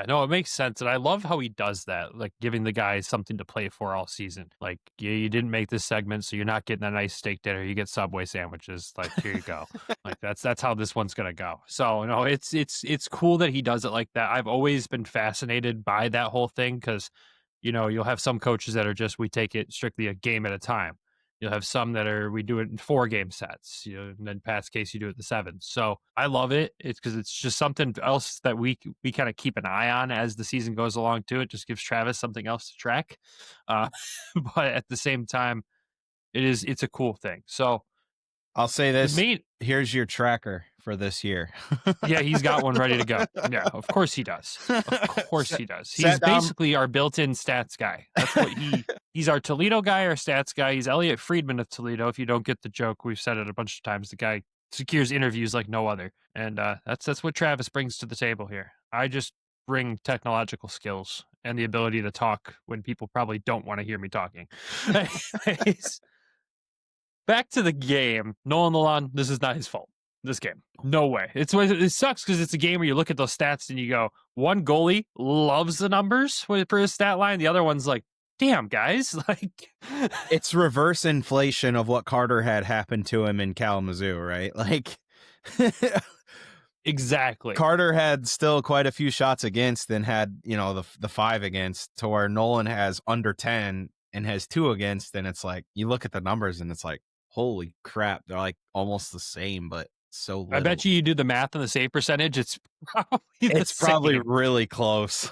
no, it makes sense. And I love how he does that, like giving the guys something to play for all season. Like, you didn't make this segment, so you're not getting a nice steak dinner. You get Subway sandwiches. Like, here you go. Like, that's how this one's going to go. So, no, it's cool that he does it like that. I've always been fascinated by that whole thing because, you'll have some coaches that are just, we take it strictly a game at a time. You'll have some that are, we do it in 4-game sets, and then Pat's case, you do it the 7. So I love it. It's because it's just something else that we kind of keep an eye on as the season goes along too. It just gives Travis something else to track. But at the same time, it's a cool thing. So I'll say this. Here's your tracker for this year. Yeah, he's got one ready to go. Yeah, of course he does. Of course he does. He's basically our built-in stats guy. That's what he's our Toledo guy, our stats guy. He's Elliot Friedman of Toledo. If you don't get the joke, we've said it a bunch of times. The guy secures interviews like no other. And that's what Travis brings to the table here. I just bring technological skills and the ability to talk when people probably don't want to hear me talking. Back to the game. Nolan Lalondes, this is not his fault. This game. No way. It sucks because it's a game where you look at those stats and you go, one goalie loves the numbers for his stat line. The other one's like, damn, guys. Like, it's reverse inflation of what Carter had happened to him in Kalamazoo, right? Like, exactly. Carter had still quite a few shots against and had, the 5 against, to where Nolan has under 10 and has 2 against. And it's like, you look at the numbers and it's like, holy crap, they're like almost the same, but so little. I bet you do the math on the save percentage. It's probably really close.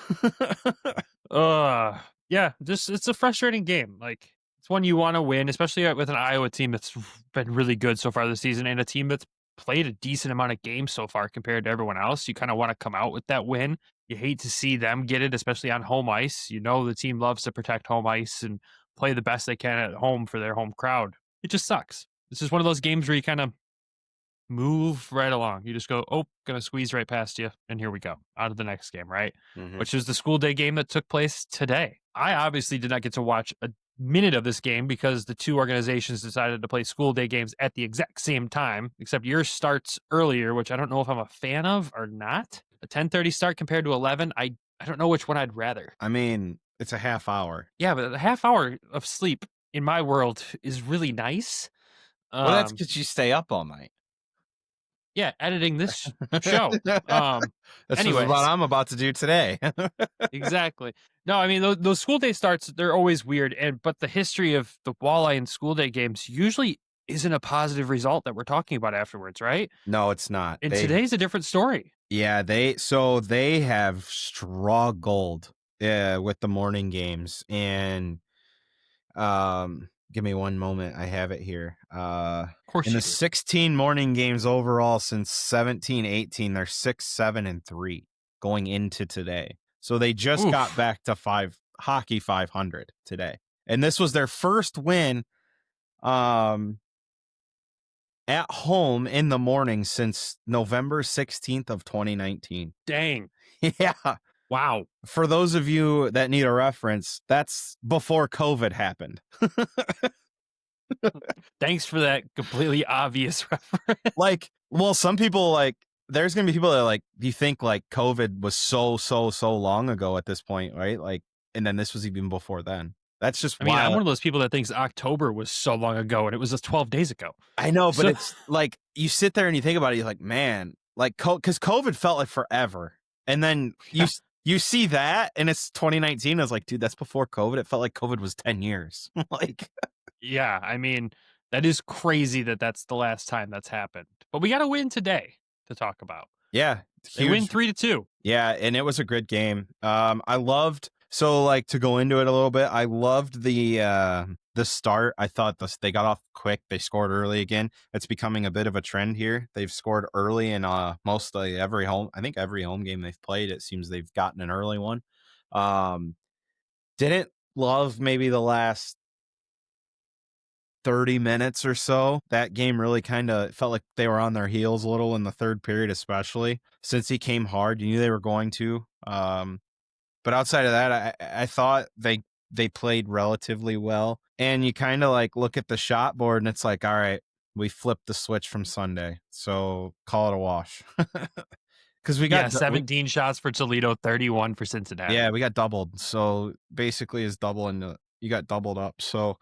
Yeah, it's a frustrating game. Like, it's one you want to win, especially with an Iowa team that's been really good so far this season and a team that's played a decent amount of games so far compared to everyone else. You kind of want to come out with that win. You hate to see them get it, especially on home ice. The team loves to protect home ice and play the best they can at home for their home crowd. It just sucks. This is one of those games where you kind of move right along. You just go, gonna squeeze right past you, and here we go, on to the next game, right? Mm-hmm. Which is the school day game that took place today. I obviously did not get to watch a minute of this game because the two organizations decided to play school day games at the exact same time, except yours starts earlier, which I don't know if I'm a fan of or not. A 10:30 start compared to 11, I don't know which one I'd rather. I mean, it's a half hour. Yeah, but a half hour of sleep in my world is really nice. Well, that's because you stay up all night. Yeah, editing this show. That's what I'm about to do today. Exactly. No, I mean, those school day starts, they're always weird. But the history of the walleye and school day games usually isn't a positive result that we're talking about afterwards, right? No, it's not. And today's a different story. Yeah, they have struggled with the morning games. And give me one moment. I have it here. Of course, in the 16 morning games overall since 17-18, they're 6-7-3 going into today. So they just got back to hockey 500 today, and this was their first win, at home in the morning since November 16th of 2019. Dang. Yeah. Wow. For those of you that need a reference, that's before COVID happened. Thanks for that completely obvious reference. Some people there's going to be people that you think COVID was so long ago at this point, right? And then this was even before then. That's just wild. I'm one of those people that thinks October was so long ago and it was just 12 days ago. I know, but it's you sit there and you think about it, you're like, man, because COVID felt like forever. And then you see that and it's 2019. I was like, dude, that's before COVID. It felt like COVID was 10 years. Yeah, I mean, that is crazy that that's the last time that's happened. But we got to win today to talk about. Yeah. They win 3-2. Yeah, and it was a good game. I loved, to go into it a little bit, I loved the start. I thought they got off quick. They scored early again. It's becoming a bit of a trend here. They've scored early in mostly every home game they've played. It seems they've gotten an early one. Didn't love maybe the last 30 minutes or so. That game really kind of felt like they were on their heels a little in the third period, especially since he came hard. You knew they were going to. But outside of that, I thought they played relatively well. And you kind of look at the shot board and it's like, all right, we flipped the switch from Sunday, so call it a wash. Because we got 17 shots for Toledo, 31 for Cincinnati. Yeah, we got doubled. So basically is double, and you got doubled up. So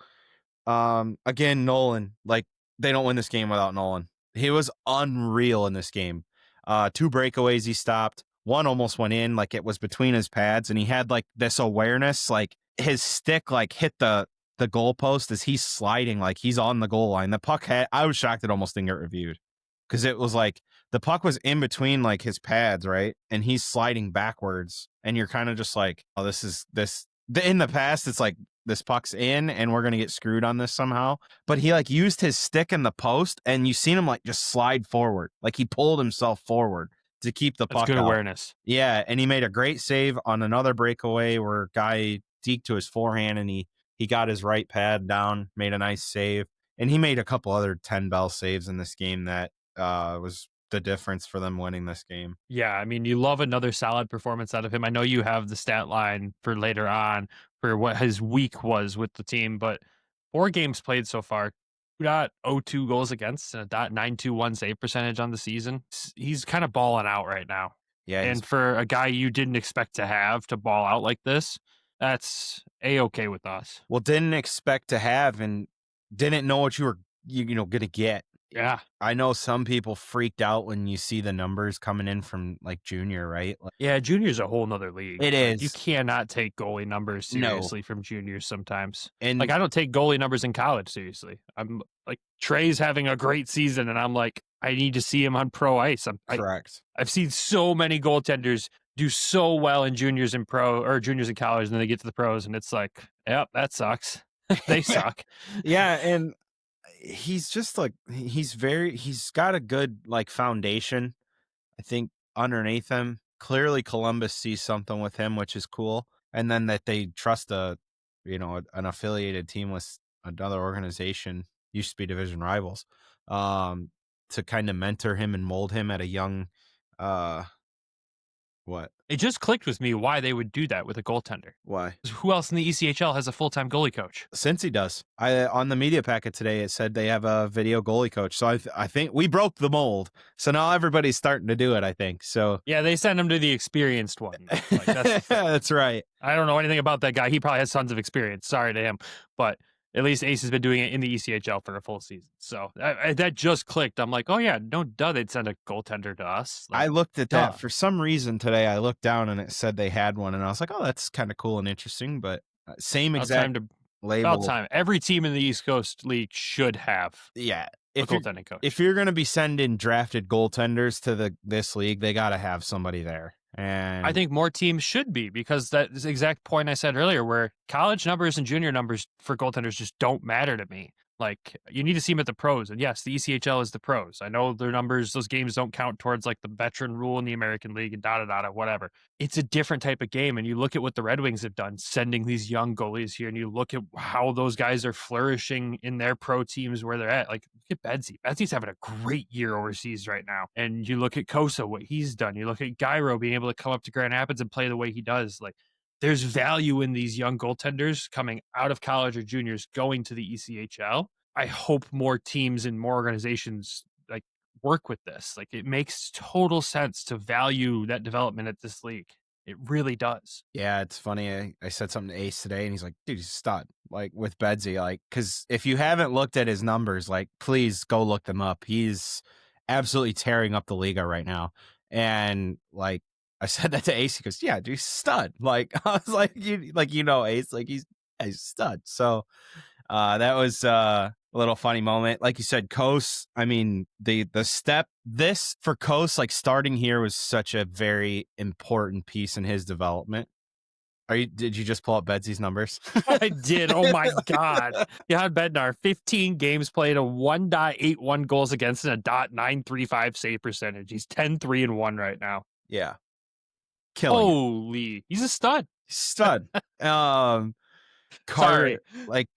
again, Nolan, they don't win this game without Nolan. He was unreal in this game. 2 breakaways he stopped. One almost went in, it was between his pads, and he had this awareness, his stick hit the the goalpost as he's sliding, like he's on the goal line. The puck I was shocked it almost didn't get reviewed because it was like the puck was in between like his pads, right? And he's sliding backwards, and you're kind of just like, oh, in the past, it's like this puck's in and we're going to get screwed on this somehow. But he like used his stick in the post, and you seen him like just slide forward. Like he pulled himself forward to keep the puck That's good out. awareness. Yeah, and he made a great save on another breakaway where guy deked to his forehand, and he got his right pad down, made a nice save. And he made a couple other 10-bell saves in this game that was the difference for them winning this game. Yeah, I mean, you love another solid performance out of him. I know you have the stat line for later on for what his week was with the team, but 4 games played so far, 2.02 goals against and a .921 save percentage on the season. He's kind of balling out right now. Yeah, and for a guy you didn't expect to have to ball out like this, that's A-okay with us. Well, didn't expect to have and didn't know what you were going to get. Yeah. I know some people freaked out when you see the numbers coming in from like junior, right? Like, yeah, junior's a whole nother league. It is. You cannot take goalie numbers seriously from juniors sometimes. And like I don't take goalie numbers in college seriously. I'm like Trey's having a great season and I'm like, I need to see him on pro ice. Correct. I've seen so many goaltenders do so well in juniors in juniors in college, and then they get to the pros and it's like, yep, that sucks. They suck. Yeah, and he's just like he's got a good like foundation, I think, underneath him. Clearly Columbus sees something with him, which is cool. And then that they trust an affiliated team with another organization, used to be division rivals, to kind of mentor him and mold him at a young what? It just clicked with me why they would do that with a goaltender. Why? Who else in the ECHL has a full-time goalie coach? Cincy does. On the media packet today, it said they have a video goalie coach. So I think we broke the mold. So now everybody's starting to do it, I think. So yeah, they send him to the experienced one. Like, that's right. I don't know anything about that guy. He probably has tons of experience. Sorry to him. But at least Ace has been doing it in the ECHL for a full season. So that just clicked. I'm like, oh, yeah, no duh, they'd send a goaltender to us. Like, I looked at that for some reason today. I looked down and it said they had one. And I was like, oh, that's kind of cool and interesting. But same exact label. About time. Every team in the East Coast League should have a goaltending coach. If you're going to be sending drafted goaltenders to this league, they got to have somebody there. And I think more teams should be, because that's the exact point I said earlier, where college numbers and junior numbers for goaltenders just don't matter to me. Like, you need to see them at the pros. And yes, the ECHL is the pros. I know their numbers, those games don't count towards like the veteran rule in the American League and whatever. It's a different type of game. And you look at what the Red Wings have done, sending these young goalies here, and you look at how those guys are flourishing in their pro teams where they're at. Like, look at Bedsy. Bedsy's having a great year overseas right now. And you look at Cossa, what he's done. You look at Gyro being able to come up to Grand Rapids and play the way he does. Like, there's value in these young goaltenders coming out of college or juniors going to the ECHL. I hope more teams and more organizations like work with this. Like, it makes total sense to value that development at this league. It really does. Yeah, it's funny. I said something to Ace today, and he's like, dude, he's a stud. Like, with Bedsy, like, because if you haven't looked at his numbers, like, please go look them up. He's absolutely tearing up the Liga right now. And, like, I said that to Ace. He goes, yeah, dude, he's a stud. Like, I was like, Ace, like, he's a stud. So that was a little funny moment. Like you said, Cossa, I mean, the step, this for Cossa, like starting here was such a very important piece in his development. Did you just pull up Bedsy's numbers? I did. Oh my God. Johan Bednar, 15 games played, a 1.81 goals against and a .935 save percentage. He's 10-3-1 right now. Yeah. Killing Holy. He's a stud. Stud.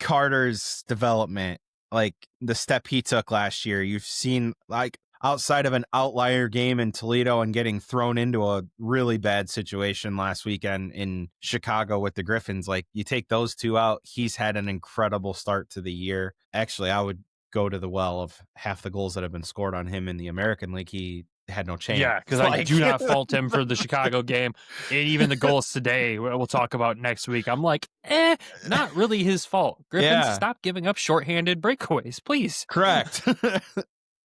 Carter's development, like the step he took last year, you've seen, like, outside of an outlier game in Toledo and getting thrown into a really bad situation last weekend in Chicago with the Griffins, like, you take those two out, he's had an incredible start to the year. Actually, I would go to the well of half the goals that have been scored on him in the American League. He had no chance. Yeah, because I do not fault him for the Chicago game. And even the goals today, we'll talk about next week. I'm like, not really his fault. Griffins, stop giving up shorthanded breakaways, please. Correct.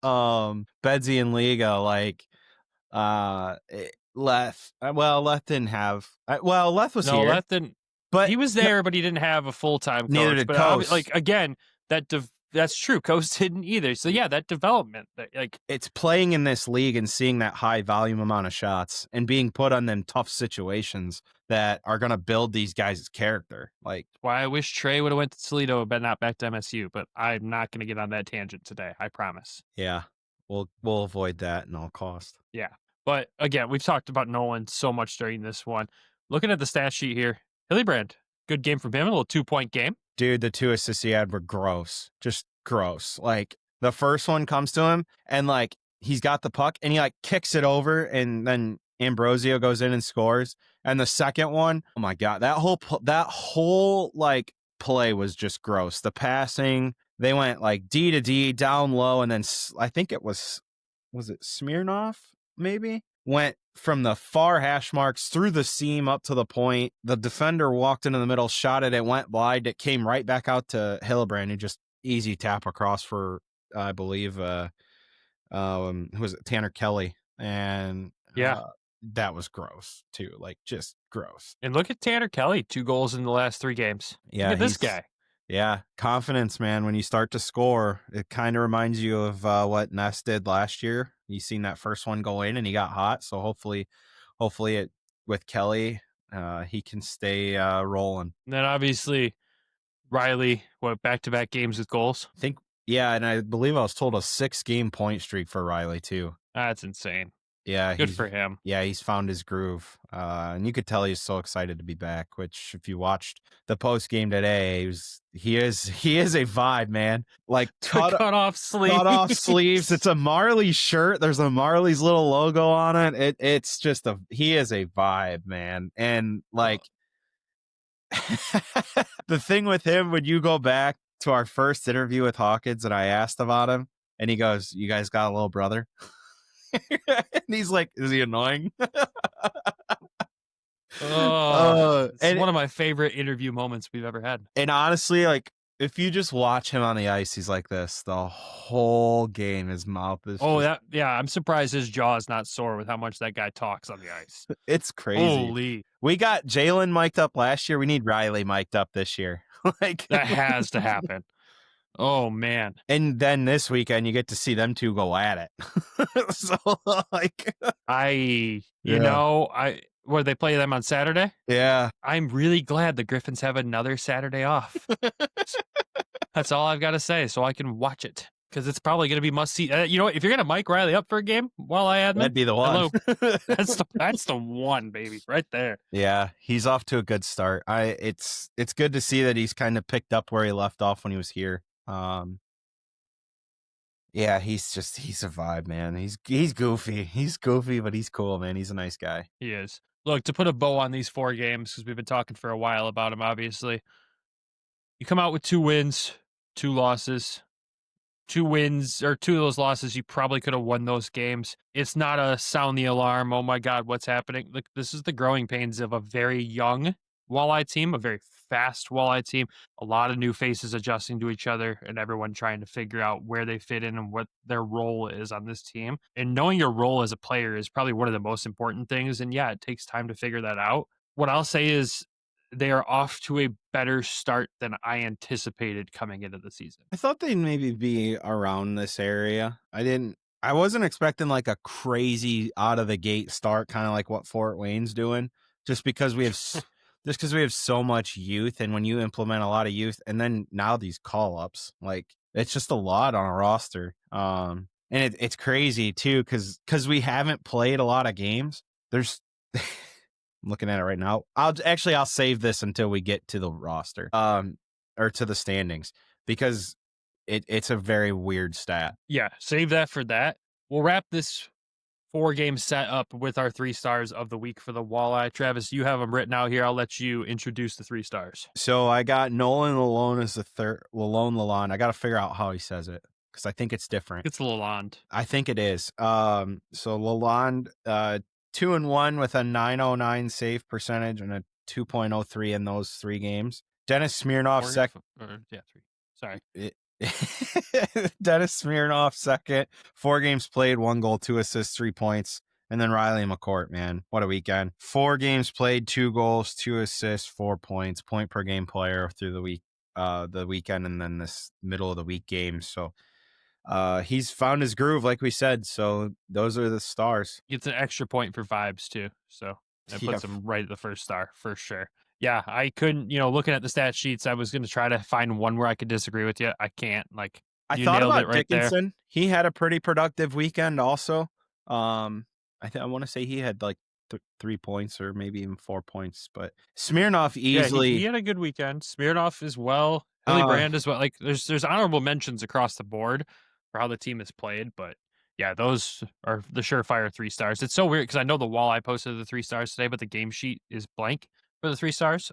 Bedsy and Liga, like, Leth didn't have. Leth was here. Leth didn't. But he was there, but he didn't have a full-time coach. Neither did but Cossa. like again, that's true. Cossa didn't either. So yeah, that development, like it's playing in this league and seeing that high volume amount of shots and being put on them tough situations that are going to build these guys' character. Like, why I wish Trey would have went to Toledo, but not back to MSU. But I'm not going to get on that tangent today. I promise. yeah, we'll avoid that at all cost. Yeah. But again, we've talked about Nolan so much during this one. Looking at the stat sheet here, Hillibrand, good game from him, a little 2-point game. Dude, the 2 assists he had were gross. Just gross. Like, the first one comes to him and like he's got the puck and he like kicks it over and then Ambrosio goes in and scores. And the second one, oh my God, that whole like play was just gross. The passing, they went like D to D down low. And then I think was it Smirnoff maybe? Went from the far hash marks through the seam up to the point. The defender walked into the middle, shot it, it went wide. It came right back out to Hillibrand and just easy tap across for, I believe, who was it? Tanner Kelly. And that was gross too. Like just gross. And look at Tanner Kelly, 2 goals in the last 3 games. Yeah. Look at this guy. Yeah. Confidence, man. When you start to score, it kind of reminds you of what Ness did last year. You seen that first one go in and he got hot. So hopefully it with Kelly, he can stay rolling. And then obviously Riley, back-to-back games with goals? I think, yeah, and I believe I was told a 6-game point streak for Riley too. That's insane. Yeah, good for him. Yeah, he's found his groove, and you could tell he's so excited to be back. Which, if you watched the post game today, he is a vibe, man. Like cut off sleeves. It's a Marley shirt. There's a Marley's little logo on it. It's just he is a vibe, man. And like the thing with him, when you go back to our first interview with Hawkins, and I asked about him, and he goes, "You guys got a little brother?" And he's like, "Is he annoying?" It's one of my favorite interview moments we've ever had. And honestly, like, if you just watch him on the ice, he's like this the whole game. His mouth is I'm surprised his jaw is not sore with how much that guy talks on the ice. It's crazy. Holy. We got Jalen mic'd up last year. We need Riley mic'd up this year. Like, that has to happen. Oh man. And then this weekend you get to see them two go at it. So like where they play them on Saturday? Yeah. I'm really glad the Griffins have another Saturday off. That's all I've got to say, so I can watch it. Because it's probably going to be must see. You know what? If you're going to mic Riley up for a game, that'd be the one. That's the one, baby, right there. Yeah, he's off to a good start. It's good to see that he's kind of picked up where he left off when he was here. Yeah, he's a vibe, man. He's goofy. He's goofy, but he's cool, man. He's a nice guy. He is. Look, to put a bow on these 4 games, because we've been talking for a while about him, obviously. You come out with 2 wins, 2 losses. 2 wins, or 2 of those losses, you probably could have won those games. It's not a sound the alarm, oh my God, what's happening? Look, this is the growing pains of a very young Walleye team, a very fast Walleye team, a lot of new faces adjusting to each other, and everyone trying to figure out where they fit in and what their role is on this team. And knowing your role as a player is probably one of the most important things. And yeah, it takes time to figure that out. What I'll say is they are off to a better start than I anticipated coming into the season. I thought they'd maybe be around this area. I wasn't expecting like a crazy out of the gate start, kind of like what Fort Wayne's doing, just because we have so much youth. And when you implement a lot of youth and then now these call ups, like it's just a lot on a roster. And it's crazy too. Cause we haven't played a lot of games. There's, I'm looking at it right now. I'll save this until we get to the roster, or to the standings, because it's a very weird stat. Yeah, save that for that. We'll wrap this 4-game set up with our 3 stars of the week for the Walleye. Travis, you have them written out here. I'll let you introduce the 3 stars. So I got Nolan Lalondes as the third. Lalonde. I got to figure out how he says it, because I think it's different. It's Lalonde. I think it is. So Lalonde, 2-1 with a .909 save percentage and a 2.03 in those 3 games. Dennis Smirnoff second. 3. Sorry. Dennis Smirnoff second. 4 games played, 1 goal, 2 assists, 3 points. And then Riley McCourt, man, what a weekend. 4 games played, 2 goals, 2 assists, 4 points, point per game player through the weekend, and then this middle of the week game. So he's found his groove, like we said. So those are the stars. Gets an extra point for vibes too. So that puts him right at the first star for sure. Yeah, I couldn't, looking at the stat sheets, I was going to try to find one where I could disagree with you. I can't. I thought about Dickinson. There. He had a pretty productive weekend also. I want to say he had 3 points or maybe even 4 points, but Smirnoff easily. Yeah, he had a good weekend. Smirnoff as well. Hildebrand as well. There's honorable mentions across the board for how the team has played, but yeah, those are the surefire 3 stars. It's so weird because I know the Walleye posted the 3 stars today, but the game sheet is blank for the 3 stars,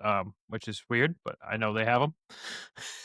which is weird, but I know they have them.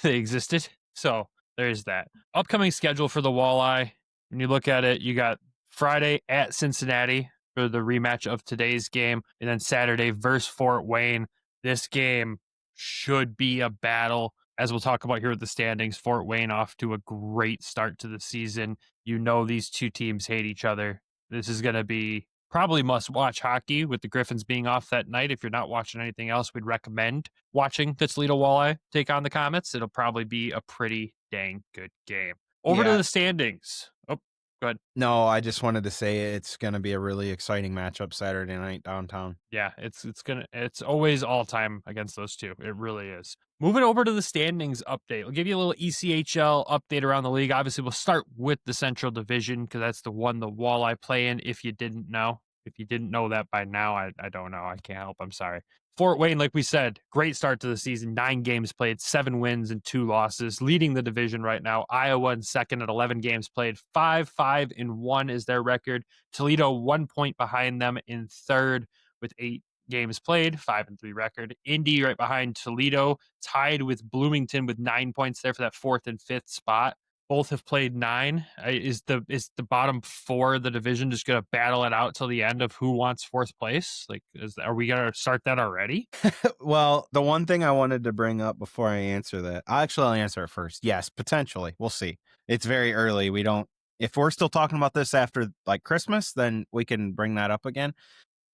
They existed. So there's that. Upcoming schedule for the Walleye. When you look at it, you got Friday at Cincinnati for the rematch of today's game, and then Saturday versus Fort Wayne. This game should be a battle. As we'll talk about here with the standings, Fort Wayne off to a great start to the season. These 2 teams hate each other. This is going to be probably must-watch hockey with the Griffins being off that night. If you're not watching anything else, we'd recommend watching the Toledo Walleye take on the Comets. It'll probably be a pretty dang good game. Over to the standings. Oh, go ahead. No, I just wanted to say it's going to be a really exciting matchup Saturday night downtown. Yeah, it's always all time against those 2. It really is. Moving over to the standings update. We'll give you a little ECHL update around the league. Obviously, we'll start with the Central Division because that's the one the Walleye play in, if you didn't know. If you didn't know that by now, I don't know. I can't help. I'm sorry. Fort Wayne, like we said, great start to the season. 9 games played, 7 wins and 2 losses, leading the division right now. Iowa in second at 11 games played. 5-5-1 is their record. Toledo 1 point behind them in third with 8 games played, 5-3 record. Indy right behind Toledo, tied with Bloomington with 9 points there for that 4th and 5th spot. Both have played 9. Is the bottom 4 of the division just going to battle it out till the end of who wants 4th place? Are we going to start that already? Well, the one thing I wanted to bring up before I answer that, I'll answer it first. Yes, potentially. We'll see. It's very early. If we're still talking about this after Christmas, then we can bring that up again.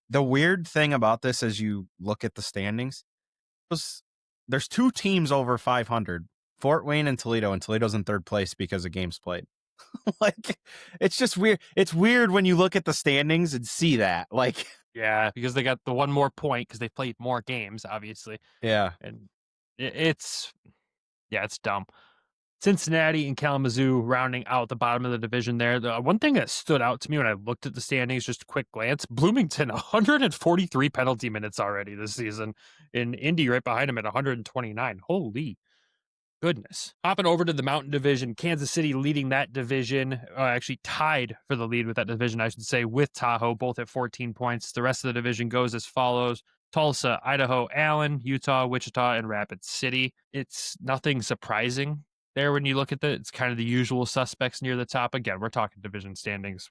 The weird thing about this, as you look at the standings, there's 2 teams over 500. Fort Wayne and Toledo's in 3rd place because of games played. It's just weird. It's weird when you look at the standings and see that. Yeah, because they got the 1 more point because they played more games, obviously. Yeah. And it's dumb. Cincinnati and Kalamazoo rounding out the bottom of the division there. The one thing that stood out to me when I looked at the standings, just a quick glance, Bloomington, 143 penalty minutes already this season. In Indy right behind him at 129. Holy goodness. Hopping over to the Mountain Division, Kansas City leading that division, actually tied for the lead with that division, I should say, with Tahoe, both at 14 points. The rest of the division goes as follows: Tulsa, Idaho, Allen, Utah, Wichita, and Rapid City. It's nothing surprising there when you look at it's kind of the usual suspects near the top. Again, we're talking division standings,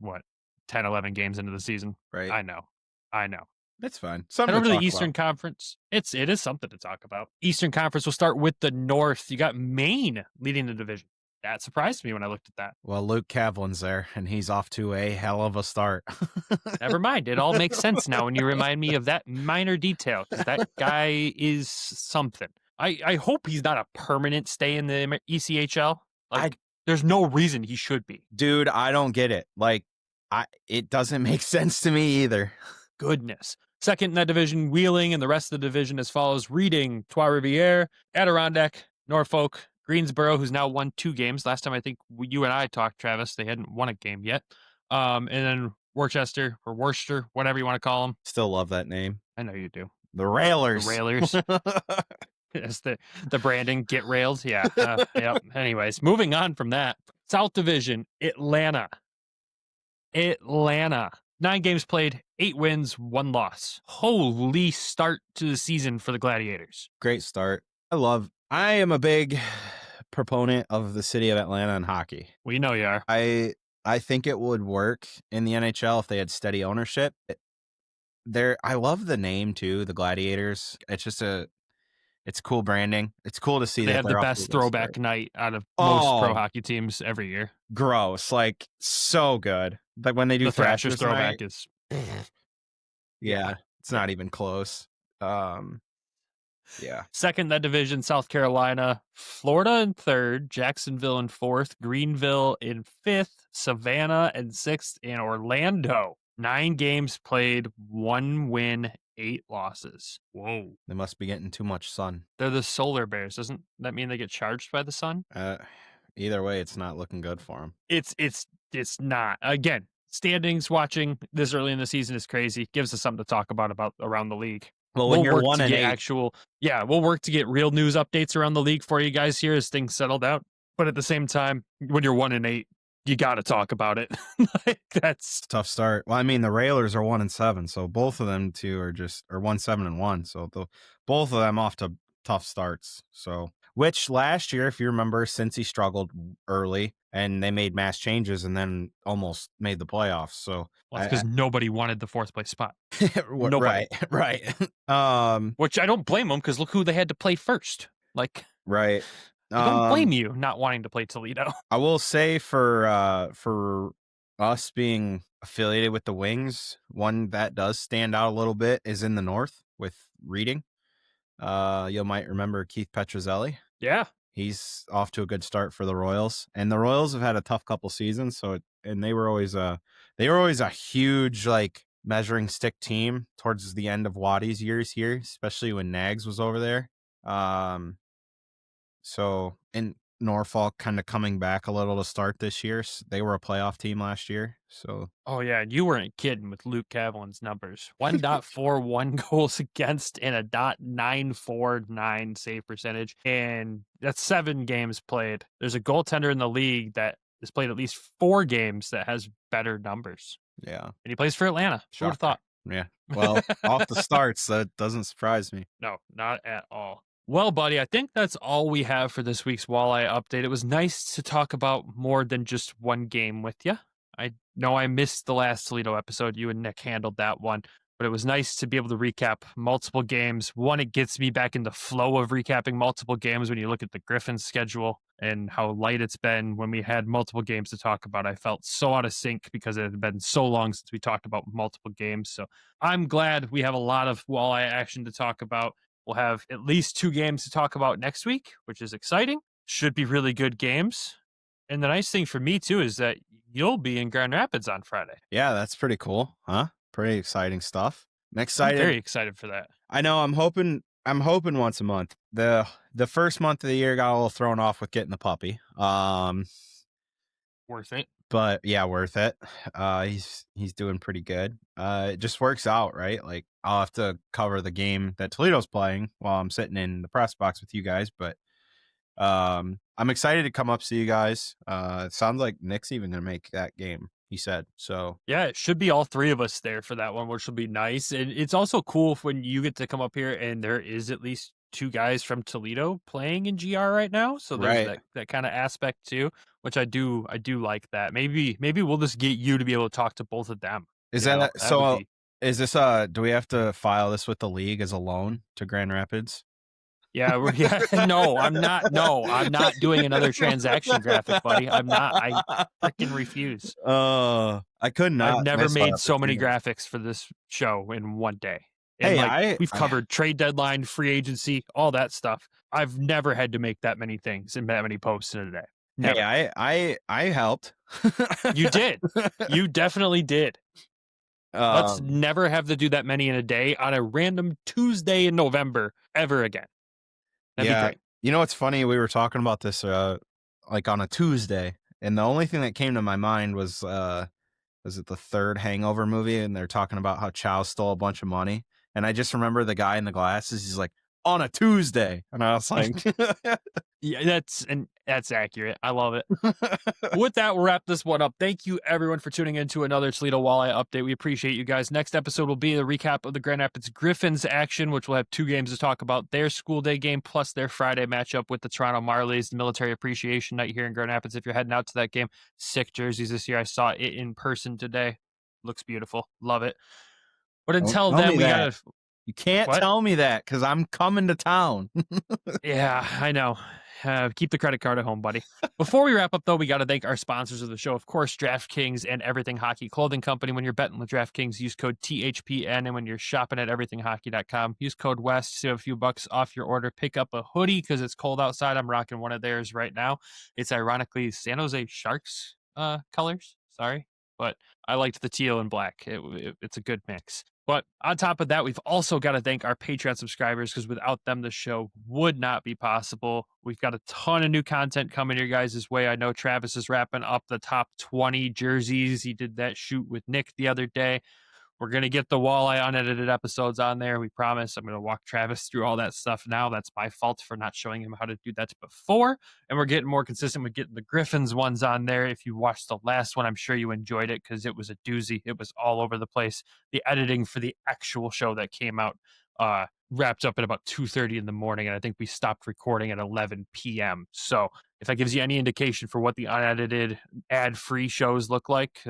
10, 11 games into the season. Right. I know. That's fine. Head over to the Eastern Conference. It is something to talk about. Eastern Conference, we'll start with the North. You got Maine leading the division. That surprised me when I looked at that. Well, Luke Kavlin's there, and he's off to a hell of a start. Never mind. It all makes sense now when you remind me of that minor detail, because that guy is something. I hope he's not a permanent stay in the ECHL. There's no reason he should be. Dude, I don't get it. It doesn't make sense to me either. Goodness. Second in that division, Wheeling, and the rest of the division as follows: Reading, Trois-Rivières, Adirondack, Norfolk, Greensboro, who's now won 2 games. Last time I think you and I talked, Travis, they hadn't won a game yet. And then Worcester, or Worcester, whatever you want to call them. Still love that name. I know you do. The Railers. The Railers. It's the branding, get railed. Yeah. Yep. Anyways, moving on from that. South Division, Atlanta. 9 games played, 8 wins, 1 loss. Holy start to the season for the Gladiators. Great start. I am a big proponent of the city of Atlanta and hockey. We know you are. I think it would work in the NHL if they had steady ownership. I love the name too, the Gladiators. It's cool branding. It's cool to see they that have the best throwback night out of most pro hockey teams every year. Gross, so good. Like when they do the Thrashers throwback is Yeah, it's not even close. Yeah. Second in that division, South Carolina, Florida in third, Jacksonville in fourth, Greenville in fifth, Savannah in sixth, and Orlando. 9 games played, 1 win, 8 losses. Whoa. They must be getting too much sun. They're the solar bears. Doesn't that mean they get charged by the sun? Either way, it's not looking good for them. It's not. Again, standings watching this early in the season is crazy. Gives us something to talk about around the league. Well, when you're work 1 to and get 8, we'll work to get real news updates around the league for you guys here as things settle down. But at the same time, when you're 1 and 8, you got to talk about it. That's tough start. Well, I mean, the Railers are 1 and 7, so both of them two are 1-7-1. So both of them off to tough starts. So, which last year, if you remember, Cincy struggled early and they made mass changes and then almost made the playoffs. So because nobody wanted the 4th place spot. Nobody. Right. Which I don't blame them because look who they had to play first. Like, right. I don't blame you not wanting to play Toledo. I will say for us being affiliated with the Wings, one that does stand out a little bit is in the North with Reading. You might remember Keith Petrozelli. Yeah. He's off to a good start for the Royals, and the Royals have had a tough couple seasons. And they were always a huge like measuring stick team towards the end of Waddy's years here, especially when Nags was over there. So in Norfolk kind of coming back a little to start this year. They were a playoff team last year. So oh yeah, you weren't kidding with Luke Cavlin's numbers. 1.41 goals against and a .949 save percentage. And that's 7 games played. There's a goaltender in the league that has played at least 4 games that has better numbers. Yeah. And he plays for Atlanta. Who would have thought? Yeah. Well, off the starts, that doesn't surprise me. No, not at all. Well, buddy, I think that's all we have for this week's Walleye update. It was nice to talk about more than just one game with you. I know I missed the last Toledo episode. You and Nick handled that one, but it was nice to be able to recap multiple games. One, it gets me back in the flow of recapping multiple games when you look at the Griffins schedule and how light it's been when we had multiple games to talk about. I felt so out of sync because it had been so long since we talked about multiple games. So I'm glad we have a lot of Walleye action to talk about. We'll have at least 2 games to talk about next week, which is exciting. Should be really good games. And the nice thing for me, too, is that you'll be in Grand Rapids on Friday. Yeah, that's pretty cool, huh? Pretty exciting stuff. I'm excited. I'm very excited for that. I know. I'm hoping once a month. The first month of the year got a little thrown off with getting the puppy. Worth it. But yeah, worth it. He's doing pretty good. It just works out, right? Like I'll have to cover the game that Toledo's playing while I'm sitting in the press box with you guys. But I'm excited to come up see you guys. It sounds like Nick's even gonna make that game, he said. So yeah, it should be all 3 of us there for that one, which will be nice. And it's also cool when you get to come up here and there is at least 2 guys from Toledo playing in GR right now. So there's that kind of aspect too, which I do like that. Maybe we'll just get you to be able to talk to both of them. Is that so? Is this do we have to file this with the league as a loan to Grand Rapids? Yeah, no, I'm not doing another transaction graphic, buddy. I'm not. I freaking refuse. I could not. I've never made so many graphics for this show in one day. And hey, we've covered trade deadline, free agency, all that stuff. I've never had to make that many things and that many posts in a day. Never. Hey, I helped. You did. You definitely did. Let's never have to do that many in a day on a random Tuesday in November ever again. That'd be great. You know what's funny? We were talking about this like on a Tuesday, and the only thing that came to my mind was it the third Hangover movie? And they're talking about how Chow stole a bunch of money. And I just remember the guy in the glasses. He's like, on a Tuesday. And I was like, yeah, that's accurate. I love it. With that, we'll wrap this one up. Thank you everyone for tuning in to another Toledo Walleye update. We appreciate you guys. Next episode will be a recap of the Grand Rapids Griffins action, which will have 2 games to talk about: their school day game plus their Friday matchup with the Toronto Marlies, the military appreciation night here in Grand Rapids. If you're heading out to that game, sick jerseys this year. I saw it in person today. Looks beautiful. Love it. But until then, we gotta. You can't tell me that because I'm coming to town. Yeah, I know. Keep the credit card at home, buddy. Before we wrap up, though, we got to thank our sponsors of the show. Of course, DraftKings and Everything Hockey Clothing Company. When you're betting with DraftKings, use code THPN. And when you're shopping at everythinghockey.com, use code WEST. Save a few bucks off your order. Pick up a hoodie because it's cold outside. I'm rocking one of theirs right now. It's ironically San Jose Sharks colors. Sorry. But I liked the teal and black. It's a good mix. But on top of that, we've also got to thank our Patreon subscribers because without them, the show would not be possible. We've got a ton of new content coming your guys' way. I know Travis is wrapping up the top 20 jerseys. He did that shoot with Nick the other day. We're going to get the Walleye unedited episodes on there. We promise. I'm going to walk Travis through all that stuff now. That's my fault for not showing him how to do that before. And we're getting more consistent with getting the Griffins ones on there. If you watched the last one, I'm sure you enjoyed it because it was a doozy. It was all over the place. The editing for the actual show that came out wrapped up at about 2:30 in the morning. And I think we stopped recording at 11 p.m. So if that gives you any indication for what the unedited ad-free shows look like,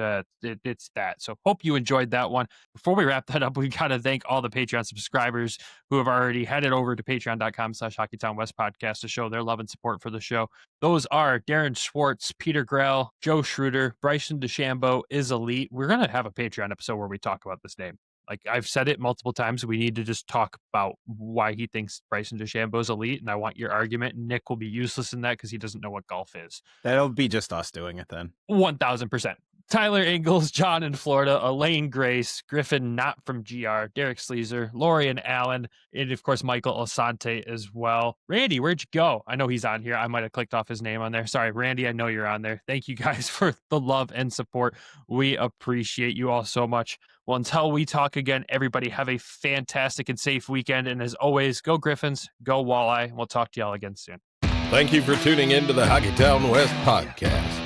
it's that. So hope you enjoyed that one. Before we wrap that up, we got to thank all the Patreon subscribers who have already headed over to patreon.com/Hockeytown West Podcast to show their love and support for the show. Those are Darren Schwartz, Peter Grell, Joe Schroeder, Bryson DeChambeau is Elite. We're going to have a Patreon episode where we talk about this name. Like I've said it multiple times, we need to just talk about why he thinks Bryson DeChambeau is elite, and I want your argument. Nick will be useless in that because he doesn't know what golf is. That'll be just us doing it then. 1,000%. Tyler Ingalls, John in Florida, Elaine Grace, Griffin not from GR, Derek Sleazer, Lori and Allen, and of course Michael Asante as well. Randy, where'd you go? I know he's on here. I might have clicked off his name on there. Sorry, Randy, I know you're on there. Thank you guys for the love and support. We appreciate you all so much. Well, until we talk again, everybody have a fantastic and safe weekend. And as always, go Griffins, go Walleye. We'll talk to y'all again soon. Thank you for tuning in to the Hockeytown West podcast.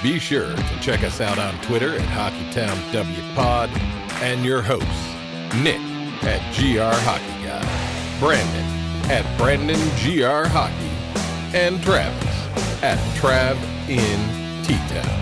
Be sure to check us out on Twitter at HockeytownWPod and your hosts, Nick at GR Hockey Guy, Brandon at Brandon GR Hockey, and Travis at Trav in T-Town.